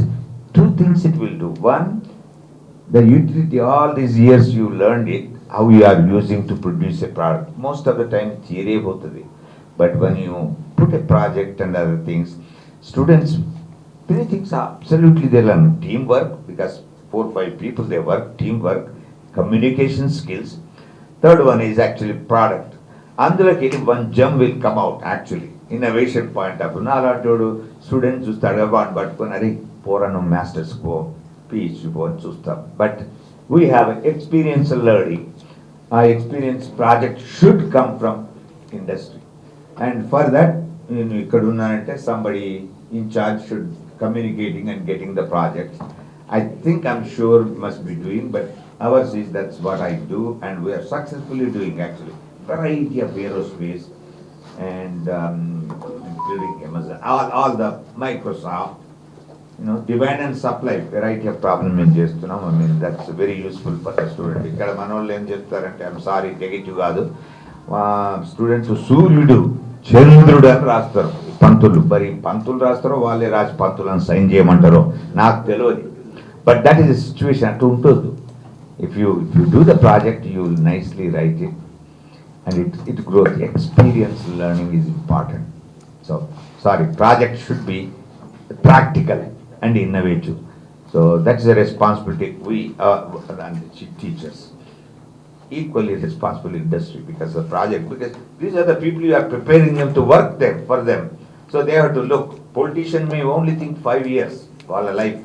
2 things it will do. One, the utility, all these years you learned it, how you are using to produce a product. Most of the time theory hotadi, but when you put a project and other things, students, many things are absolutely, they learn teamwork, because 4-5 people they work, teamwork, communication skills. Third one is actually product. Andulaki one gem will come out actually, innovation point of view. Nalatodu students chustaru about but konari porano masters go PhD go chusta, but we have experiential learning. Our experience project should come from industry, and for that somebody in charge should communicating and getting the projects. I think I'm sure must be doing, but ours is that's what I do, and we are successfully doing actually variety of aerospace and including Amazon, all the Microsoft. Demand and supply, variety of problem in చేస్తున్నాం. I mean, that's very useful for the student. ఇక్కడ మన వాళ్ళు ఏం చెప్తారంటే, ఐఎమ్ సారీ నెగటివ్ కాదు, స్టూడెంట్స్ సూర్యుడు చంద్రుడు అని రాస్తారు పంతులు. మరి పంతులు రాస్తారో వాళ్ళే రాసి పంతులను సైన్ చేయమంటారో నాకు తెలియదు, but that is the situation. అటు ఉంటుంది. If you do the project you will nicely right it and it growth. Experience learning is important. So sorry, project should be practical and innovative. So that's the responsibility we and the teachers. Equally responsible industry, because the project, because these are the people you are preparing them to work there for them. So they have to look. Politician may only think 5 years all a life,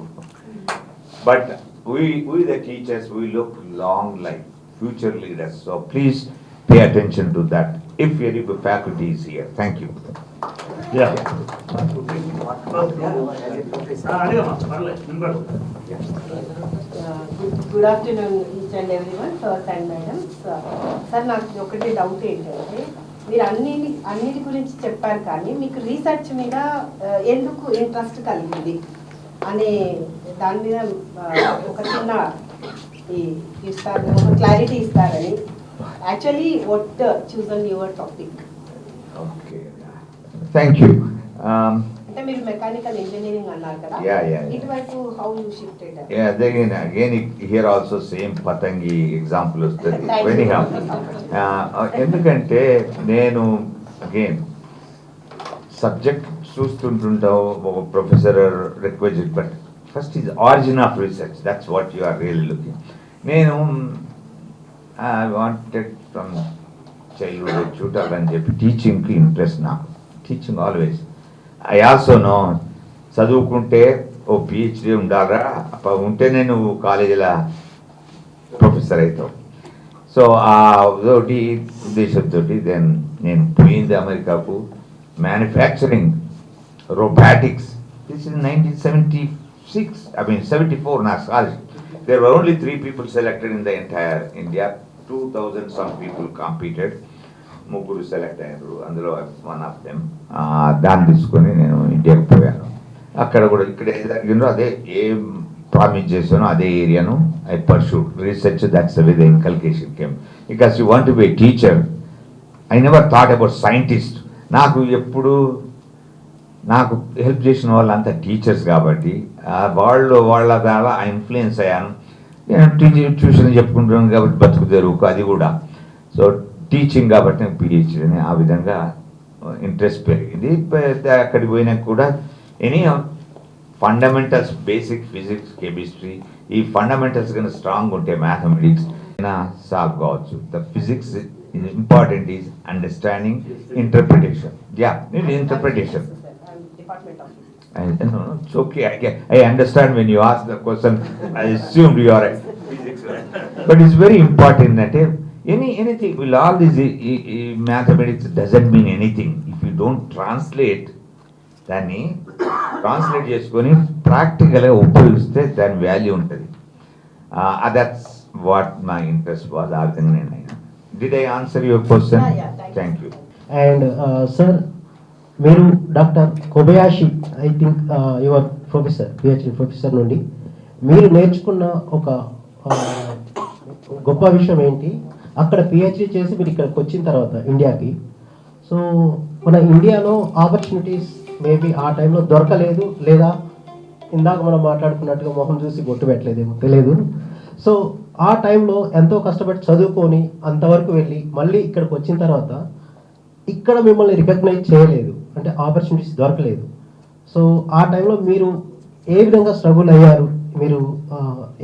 but we the teachers, we look long life, future leaders. So please pay attention to that. If any faculty is here, thank you. Yeah. Good afternoon each and everyone, sirs and madams. Sir, నాకు ఒకటి డౌట్ ఏంటంటే, మీరు అన్నిటి గురించి చెప్పారు, కానీ మీకు రీసెర్చ్ మీద ఎందుకు ఇంట్రెస్ట్ కలిగింది అనే దాని మీద ఒక చిన్న ఇస్తారు, క్లారిటీ ఇస్తారని. Actually what chosen your topic? Okay, thank you. అంటే మీరు మెకానికల్ ఇంజనీరింగ్ అన్నారు కదా, ఇటువైపు how you shifted? Again here also same పతంగి ఎగ్జాంపుల్ వస్తుంది. ఎందుకంటే నేను అగైన్ సబ్జెక్ట్ చూస్తుంటావు, ఒక professor request, but first is origin of research, that's what you are really looking. నేను ఐ వాంటెడ్ ఫ్రమ్ చైల్డ్హుడ్ చూడాలని చెప్పి టీచింగ్కి ఇంట్రెస్ట్ నాకు. Teaching always. I also know చదువుకుంటే ఓ పిహెచ్డి ఉండాలా, ఉంటేనే నువ్వు కాలేజీలో ప్రొఫెసర్ అవుతావు. సో ఆ తోటి ఉద్దేశంతో దెన్ నేను పోయింది అమెరికాకు. Manufacturing robotics, this is 1976, I mean 74 నా college. There were only 3 people selected in the entire India. 2000 some people competed. ముగ్గురు సెలెక్ట్ అయ్యారు, అందులో వన్ ఆఫ్ దెమ్. దాన్ని తీసుకొని నేను ఇండియాకి పోయాను. అక్కడ కూడా ఇక్కడ ఏది జరిగిందో అదే, ఏం ప్రామిస్ చేశానో అదే ఏరియాను I pursued research. That's the way the inculcation came. Because you want to be a teacher. I never thought about scientist. నాకు ఎప్పుడు నాకు హెల్ప్ చేసిన వాళ్ళంతా టీచర్స్ కాబట్టి వాళ్ళ ద్వారా ఇన్ఫ్లుయెన్స్ అయ్యాను. నేను ట్యూషన్ చెప్పుకుంటున్నాను కాబట్టి బతుకు తెరువుకు అది కూడా. సో టీచింగ్ కాబట్టి నాకు పిహెచ్డీ అని ఆ విధంగా ఇంట్రెస్ట్ పెరిగింది. అక్కడికి పోయినాక కూడా any fundamentals, basic physics, chemistry, ఈ ఫండమెంటల్స్ కన్నా స్ట్రాంగ్ ఉంటే మ్యాథమెటిక్స్ సాల్వ్ కావచ్చు. The physics important is understanding, interpretation. Interpretation. Department of Physics. No, it's okay. I understand when you ask the question. I assumed you are a physics, but it's very important that anything will all this mathematics doesn't mean anything if you don't translate. దాన్ని ట్రాన్స్లేట్ చేసుకొని ప్రాక్టికల్గా ఉపయోగిస్తే దాని వాల్యూ ఉంటుంది. That's what my interest was. ఆ విధంగా నేను did I answer your question? Thank you. And sir, మీరు doctor Kobayashi, I think your professor, PhD professor నుండి మీరు నేర్చుకున్న ఒక గొప్ప విషయం ఏంటి? అక్కడ పిహెచ్డి చేసి మీరు ఇక్కడికి వచ్చిన తర్వాత ఇండియాకి, సో మన ఇండియాలో ఆపర్చునిటీస్ మేబీ ఆ టైంలో దొరకలేదు, లేదా ఇందాక మనం మాట్లాడుకున్నట్టుగా మొహం చూసి బొట్టు పెట్టలేదేమో తెలియదు. సో ఆ టైంలో ఎంతో కష్టపడి చదువుకొని అంతవరకు వెళ్ళి మళ్ళీ ఇక్కడికి వచ్చిన తర్వాత ఇక్కడ మిమ్మల్ని రికగ్నైజ్ చేయలేదు, అంటే ఆపర్చునిటీస్ దొరకలేదు. సో ఆ టైంలో మీరు ఏ విధంగా స్ట్రగుల్ అయ్యారు? మీరు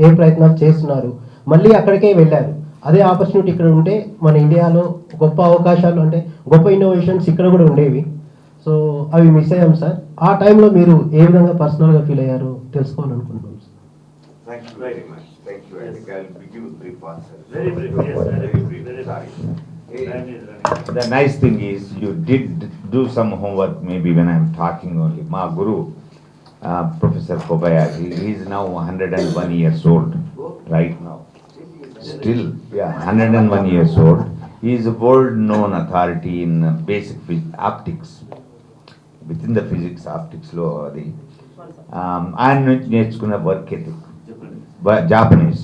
ఏ ప్రయత్నాలు చేస్తున్నారు? మళ్ళీ అక్కడికే వెళ్ళారు. అదే ఆపర్చునిటీ ఇక్కడ ఉంటే మన ఇండియాలో గొప్ప అవకాశాలు, అంటే గొప్ప ఇన్నోవేషన్స్ ఇక్కడ కూడా ఉండేవి. సో అవి మిస్ అయ్యాం సార్. ఆ టైంలో మీరు ఏ విధంగా పర్సనల్గా ఫీల్ అయ్యారో తెలుసుకోవాలనుకుంటున్నాం sir. Thank you very much. Thank you. I think I'll give a brief answer. Very brief, yes, Very brief. very Sorry. Time is running. The nice thing is you did do some homework maybe when I'm talking only. My guru, Professor Kobayashi, he is now 101 years old right now. Still, 101 years old. He is a world-known authority in basic optics. Within the physics, optics law, ఆయన నుంచి నేర్చుకున్న వర్క్ ఎథిక్, జాపనీస్.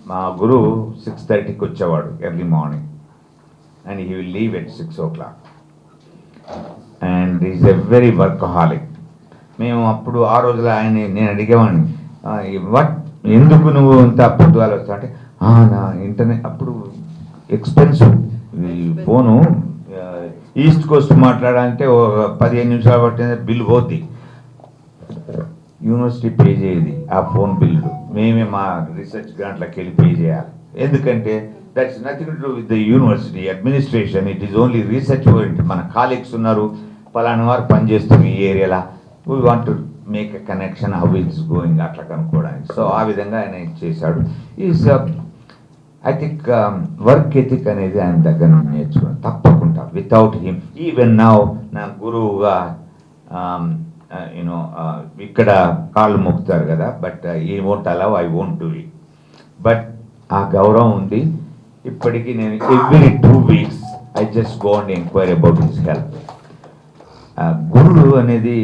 మా గురువు 6:30కి వచ్చేవాడు early morning, and he will leave at 6 o'clock. And is a very workaholic. మేము అప్పుడు ఆ రోజులో నేను అడిగేవాడిని, ఎందుకు నువ్వు ఇంత పొద్దుగాలు వస్తావు అంటే, నా ఇంటర్నెట్ అప్పుడు ఎక్స్పెన్సివ్. ఈ ఫోను ఈస్ట్ కోస్ట్ మాట్లాడాలంటే 15 నిమిషాలు పట్టిన బిల్ పోద్ది. యూనివర్సిటీ పే చేయదు ఆ ఫోన్ బిల్లు, మేమే మా రీసెర్చ్ గ్రాంట్లోకి వెళ్ళి పే చేయాలి. ఎందుకంటే that's nothing to do with the university administration. It is only research oriented. మన కాలీగ్స్ ఉన్నారు, పలానా వారు పనిచేస్తారు ఈ ఏరియాలో, we want to make a connection, how it's going అట్లా కనుక్కోవడానికి. సో ఆ విధంగా ఆయన చేశాడు. Is I think work ethic అనేది ఆయన దగ్గర నుంచి నేర్చుకున్నాను తప్పకుండా. వితౌట్ హిమ్ ఈవెన్ నౌ నా గురువుగా ఇక్కడ కాళ్ళు మొక్కుతారు కదా, బట్ ఈ won't allow, I won't do it. But ఆ గౌరవం ఉంది ఇప్పటికీ. నేను every 2 weeks I just go and enquiry about his health. గురుడు అనేది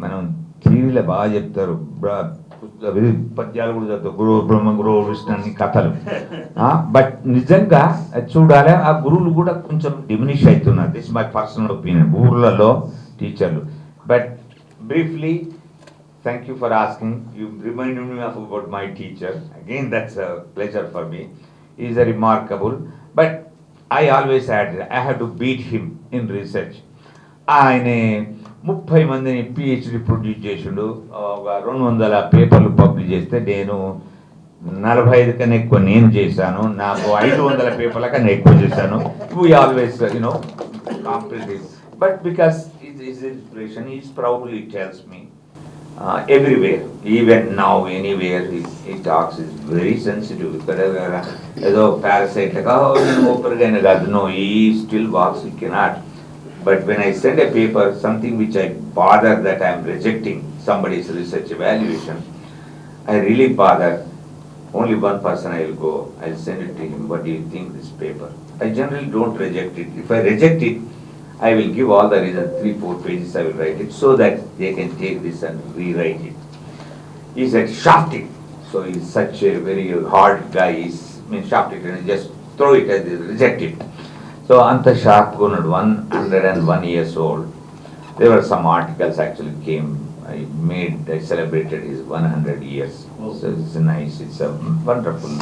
మనం థియరీలో బాగా చెప్తారు, పద్యాలు కూడా చదువుతారు, గురువు బ్రహ్మ గురువు విష్ణు అన్ని కథలు. బట్ నిజంగా చూడాలి, ఆ గురువులు కూడా కొంచెం డిమినిష్ అవుతున్నారు. దిస్ మై పర్సనల్ ఒపీనియన్ ఊర్లలో టీచర్లు. But briefly, thank you for asking. You reminded me about my teacher. Again, that's a pleasure for me. He is a remarkable. But I always had, I had to beat him in research. ఆయన 30 మందిని పిహెచ్డి ప్రొడ్యూస్ చేసిండు. 200 పేపర్లు పబ్లిష్ చేస్తే నేను 45 కన్నా ఎక్కువ నేను చేశాను. నాకు 500 పేపర్ల కన్నా ఎక్కువ చేశాను. We always competitive. but because his inspiration, he proudly tells me everywhere, even now, anywhere he talks is very sensitive. ఏదో parasite no, he still walks, he cannot. But when I send a paper, something which I bother that I am rejecting somebody's research evaluation, I really bother. Only one person I will go, I will send it to him, what do you think this paper? I generally don't reject it. If I reject it, I will give all the reasons, 3-4 pages I will write it, so that they can take this and rewrite it. He said, shaft it. So he's such a very hard guy, shaft it and just throw it as reject it. So Anta Sharp Gunad, 101 years old. There were some articles actually came. I celebrated his 100 years. So it's nice, it's a wonderful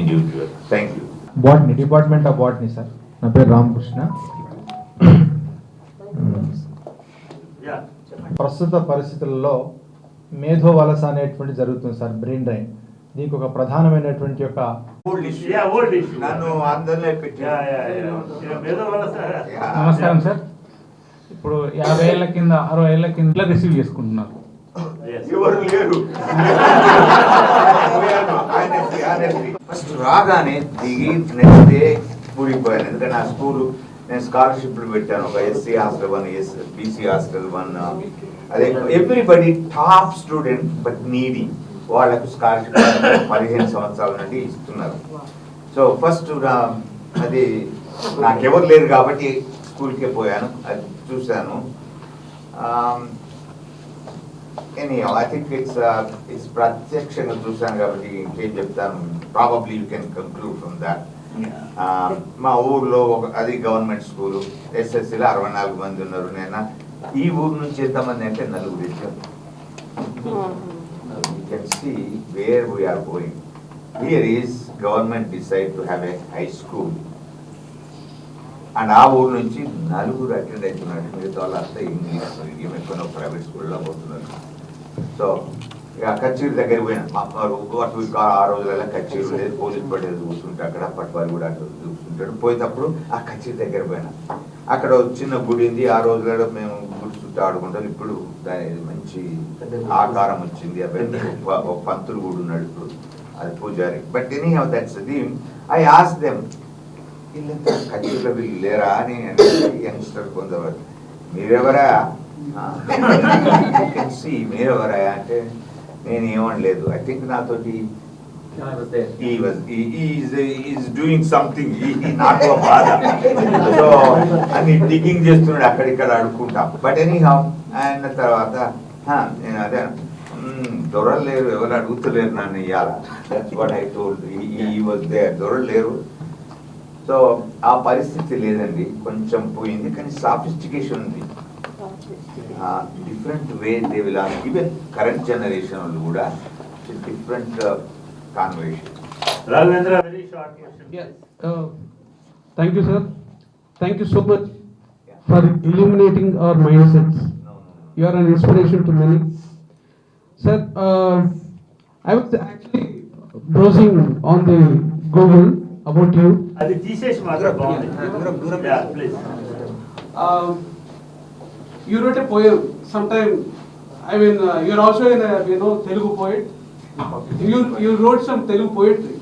individual. Thank you. Botany, department of botany sir. నా పేరు రామకృష్ణ. ప్రస్తుత పరిస్థితుల్లో మేధో వలస అనేటువంటి జరుగుతుంది సార్, బ్రెయిన్ డ్రైన్. దీనికి ఒక ప్రధానమైనటువంటి యొక్క నన్ను అందరిలో నమస్కారం సార్. ఇప్పుడు 50 ఏళ్ల కింద 60 ఏళ్ల కింద రిసీవ్ చేసుకుంటున్నారు. ఎవరు లేరు. ఫస్ట్ రాగానే దిగి నెక్స్ట్ డే ఊరిపోయాను. ఎందుకంటే నా స్కూలు నేను స్కాలర్షిప్లు పెట్టాను. ఒక ఎస్సీ హాస్టల్ 1, బీసీ హాస్టల్ 1. అదే everybody top student but needy, వాళ్ళకు స్కాలర్షిప్ 15 సంవత్సరాల నుండి ఇస్తున్నారు. సో ఫస్ట్ అది నాకెవరు లేరు కాబట్టి స్కూల్కే పోయాను, అది చూశాను. Anyhow, I think it's ప్రత్యక్షంగా చూశాను కాబట్టి ఇంకేం చెప్తాను. Probably you can conclude from that. మా ఊర్లో అది గవర్నమెంట్ స్కూలు, ఎస్ఎస్సీలో 64 మంది ఉన్నారు. నేను ఈ ఊరు నుంచి ఎంతమంది అంటే 4 ఇచ్చాను. You can see where we are going. Here is government decide to have a high school. And ఆ ఊరు నుంచి 4 అటెండ్ అవుతున్నారు. మిగతా వాళ్ళంతా ఇంగ్లీష్ మీడియం, ఎక్కువ ప్రైవేట్ స్కూల్లో పోతున్నారు. సో ఇక కచేరీ దగ్గర పోయినా అటు ఆ రోజులలో కచేరీ లేదు, పోలీస్ పడేది కూర్చుంటే అక్కడ పట్టువారి కూడా అటు చూస్తుంటాడు. పోయేటప్పుడు ఆ కచేరీ దగ్గర పోయినా అక్కడ చిన్న గుడి ఉంది. ఆ రోజులలో మేము గుడి చుట్టూ ఆడుకుంటాం. ఇప్పుడు దాని మంచి ఆకారం వచ్చింది. అవన్నీ ఒక పంతులు కూడా ఉన్నాడు ఇప్పుడు, అది పూజారి. But any how that's the I ask them, వీళ్ళంతా కచేరీలో వీళ్ళు లేరా అని యంగ్స్టర్ కొంతవరకు. మీరెవరా మీరెవరా అంటే నేను ఏమనలేదు. ఐ థింక్ నాతోటి డూయింగ్ సంథింగ్ నాకు బాధ. సో అని డిగ్గింగ్ చేస్తున్నాడు, అక్కడిక్కడ అడుక్కుంటాం. బట్ ఎనీ హౌ ఆయన తర్వాత నేను అదే దొరలు లేరు, ఎవరు అడుగుతలేరు నన్ను ఇవ్వాల. That's what I told. ఈ వాజ్ దేర్, దొరలు లేరు. సో ఆ పరిస్థితి లేదండి, కొంచెం పోయింది. కానీ సాఫిస్టికేషన్ ఉంది. Different way they will or even current generation వాళ్ళు కూడా different conversation. Raghavendra, very short question. Thank you, sir. Thank you so much for illuminating our mindsets. You are an inspiration to many. Sir, I was actually browsing on the Google about you. అది తీసేసి మాత్రం బాగుంది. Please. You wrote a poem sometime. I mean, you're also in a Telugu poet. You wrote some Telugu poetry,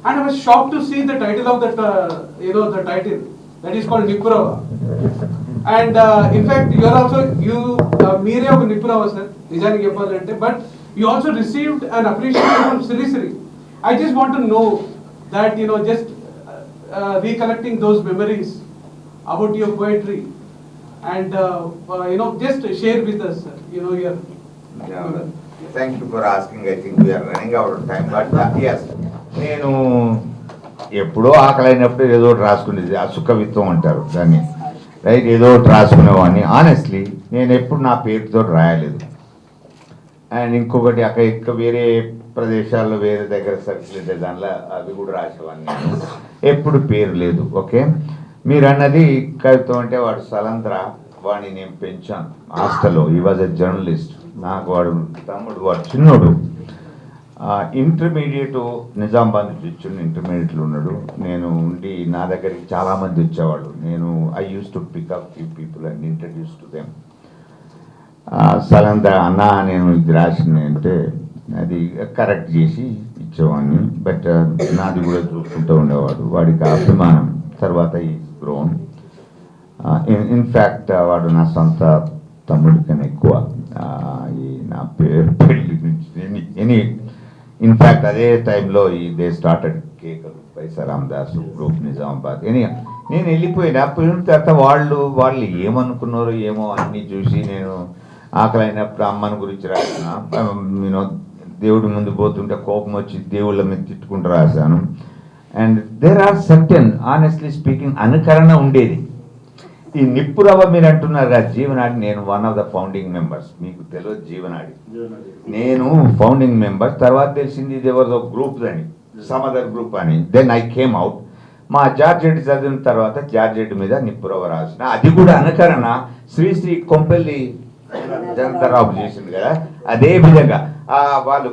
and I was shocked to see the title of that. The title that is called Nipurava. And in fact, మీరే ఒక నిపురవ సార్ నిజానికి చెప్పాలంటే. But you also received an appreciation from Sri Sri. I just want to know that just recollecting those memories about your poetry. And just share with us, your. Thank you for asking. I think we are running out of time, but yes, నేను ఎప్పుడో ఆకలైనప్పుడు ఏదో ఒకటి రాసుకునేది, అసుకవిత్వం అంటారు దాన్ని, రైట్? ఏదో ఒకటి రాసుకునేవాడిని. ఆనెస్ట్లీ నేను ఎప్పుడు నా పేరుతో రాయలేదు. అండ్ ఇంకొకటి అక్కడ వేరే ప్రదేశాల్లో వేరే దగ్గర సర్కిల్ దానిలో అవి కూడా రాసేవాడిని. ఎప్పుడు పేరు లేదు. ఓకే, మీరు అన్నది కవిత్వం అంటే వాడు సలంద్ర, వాడిని నేను పెంచాను హాస్టల్లో. ఈ వాజ్ ఎ జర్నలిస్ట్. నాకు వాడు తమ్ముడు, వాడు చిన్నోడు. ఇంటర్మీడియట్ నిజామాబాద్ ఇచ్చిన ఇంటర్మీడియట్లో ఉన్నాడు. నేను ఉండి నా దగ్గరికి చాలామంది వచ్చేవాళ్ళు. నేను I used to pick up few people and introduce to them. సలంత అన్న నేను ఇది రాసింది అంటే అది కరెక్ట్ చేసి ఇచ్చేవాడిని. బట్ నాది కూడా చూసుకుంటూ ఉండేవాడు. వాడికి అభిమానం. తర్వాత ఈ గ్రోన్ ఇన్ఫ్యాక్ట్ వాడు నా సొంత తమ్ముడి కన్నా ఎక్కువ ఈ నా పేరు పెళ్ళి నుంచి ఎనీ ఇన్ఫ్యాక్ట్ అదే టైంలో ఈ దే స్టార్టెడ్ కేకలు పైసా రామదాస్ గ్రూప్ నిజామాబాద్. నేను వెళ్ళిపోయిన తర్వాత వాళ్ళు ఏమనుకున్నారో ఏమో అన్నీ చూసి నేను ఆకలైనప్పుడు అమ్మని గురించి రాసిన. నేను దేవుడి ముందు పోతుంటే కోపం వచ్చి దేవుళ్ళ మీద తిట్టుకుంటూ రాశాను. And there are certain honestly speaking అనుకరణ ఉండేది. ఈ నిప్పురవ్వ మీరు అంటున్నారు కదా జీవనాడి, నేను one of the founding members. మీకు తెలియదు జీవనాడి, నేను ఫౌండింగ్ మెంబర్. తర్వాత తెలిసింది ఇది ఎవరిదో గ్రూప్ అని, సమ్ అదర్ గ్రూప్ అని. Then I came out. మా జార్జ్ రెడ్డి చదివిన తర్వాత జార్జ్ రెడ్డి మీద నిప్పురవ్వ రాసిన. అది కూడా అనుకరణ శ్రీ కొంపెల్లి జనతారావు చేసింది కదా, అదే విధంగా వాళ్ళు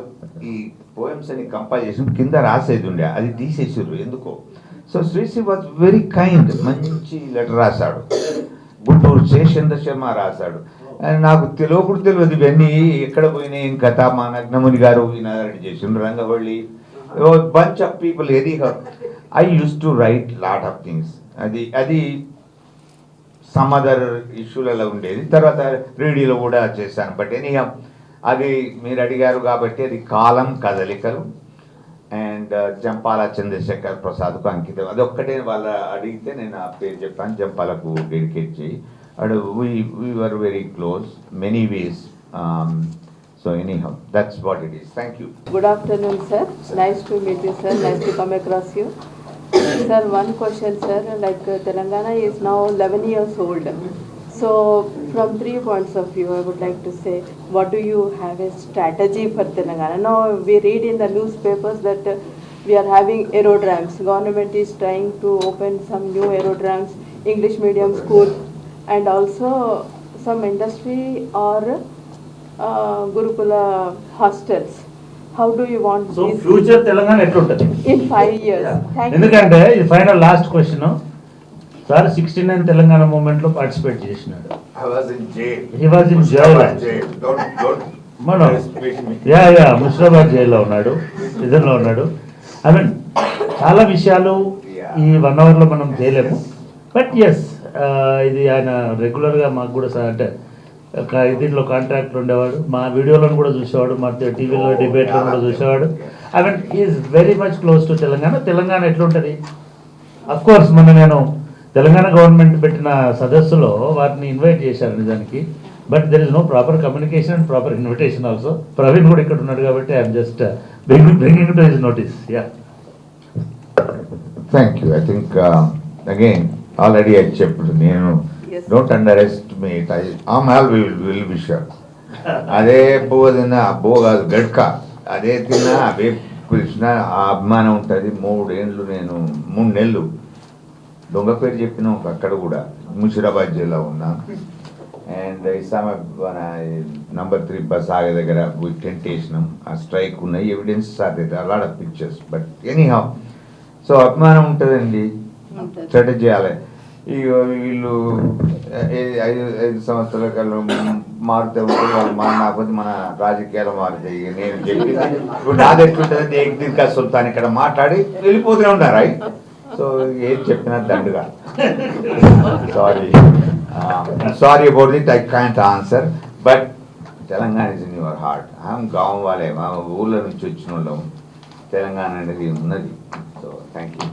ఈ పోయమ్స్ అని కంపైల్ చేసి కింద రాసేది ఉండే, అది తీసేసారు ఎందుకో. So Sri Sri was very kind, మంచి లెటర్ రాశాడు. గుంటూరు శేషేంద్ర శర్మ రాశాడు. నాకు తెలియదు ఇవన్నీ ఎక్కడ పోయినాయి కథ. మా నగ్నముని గారు ఈనారెడ్డి చేసిండ్రు, Rangavalli, bunch of people. Any I used to write lot of things. అది సమ్ అదర్ ఇష్యూలలో ఉండేది. తర్వాత రేడియోలో కూడా చేశాను. బట్ ఎనీ అది మీరు అడిగారు కాబట్టి అది కాలం కదలికలు అండ్ జంపాల చంద్రశేఖర్ ప్రసాద్కు అంకితం. అది ఒక్కటే వాళ్ళు అడిగితే నేను ఆ పేరు చెప్పాను, జంపాలకు డెడికేట్ చేయి. అడు we were very close many ways. So anyhow that's what it is. Thank you. Good afternoon, sir. Nice to meet you, sir. Nice to come across you. Sir, one question, sir. Like Telangana is now 11 years old. So, from 3 points of view, I would like to say, what do you have a strategy for Telangana? Now, we read in the newspapers that we are having aerodrams. Government is trying to open some new aerodrams, English medium school, and also some industry or Gurukula hostels. How do you want so this future Telangana ఎట్లుంటది in 5 years? Thank you. ఎందుకంటే ఇది final last question. Sir 69 Telangana movement లో పార్టిసిపేట్ చేసినాడు. I was in jail. He was in jail. Don't మనం respect me. ముషిరాబాద్ జైల్లో ఉన్నాడు, ఇద్దరులో ఉన్నాడు. ఐ మీన్ చాలా విషయాలు ఈ 1 hour లో మనం చేయలేము. బట్ ఎస్ ఇది ఆయన రెగ్యులర్గా మాకు కూడా సార్ అంటే దీంట్లో కాంట్రాక్టర్ ఉండేవాడు, మా వీడియోలను కూడా చూసేవాడు, మా టీవీలో డిబేట్లో కూడా చూసేవాడు. I mean is very much close to Telangana. Telangana ఎట్లుంటుంది అఫ్ కోర్స్ నేను తెలంగాణ గవర్నమెంట్ పెట్టిన సదస్సులో వారిని ఇన్వైట్ చేశారు నిజానికి. But there is no proper communication and proper invitation also. Praveen కూడా ఇక్కడ ఉన్నాడు కాబట్టి I'm just bringing to his notice. Thank you. I think again already అది చెప్పాడు. నేను don't underestimate. I'm all well wisher. అదే పువ్వు తిన్నా పువ్వు కాదు గడ్క, అదే తిన్నా అవే కృష్ణ ఆ అభిమానం ఉంటుంది. 3 నెలలు దొంగ పేరు చెప్పిన అక్కడ కూడా ముషిరాబాద్ జిల్లా ఉన్నా. అండ్ ఇస్లామా మన నంబర్ 3 బస్ ఆగే దగ్గర టెంట్ వేసినాం. ఆ స్ట్రైక్ ఉన్నాయి, ఎవిడెన్స్ సాధ్యత అలాడ్ of pictures. But anyhow so అభిమానం ఉంటుందండి, స్ట్రాటజీ చేయాలి. వీళ్ళు 5 సంవత్సరాల కాలం మారుతూ ఉంటుంది, వాళ్ళు మారినకపోతే మన రాజకీయాలు మారుతాయి. నేను చెప్పింది ఇప్పుడు నాది ఎట్లుంటుంది, ఏకదిక సుల్తాన్ ఇక్కడ మాట్లాడి వెళ్ళిపోతూనే ఉన్నారు. సో ఏం చెప్పినా దండుగా sorry about it, I can't answer. But Telangana is in your heart. గావం వాళ్ళే, మా ఊళ్ళో నుంచి వచ్చిన వాళ్ళం. తెలంగాణ అనేది ఉన్నది. So thank you.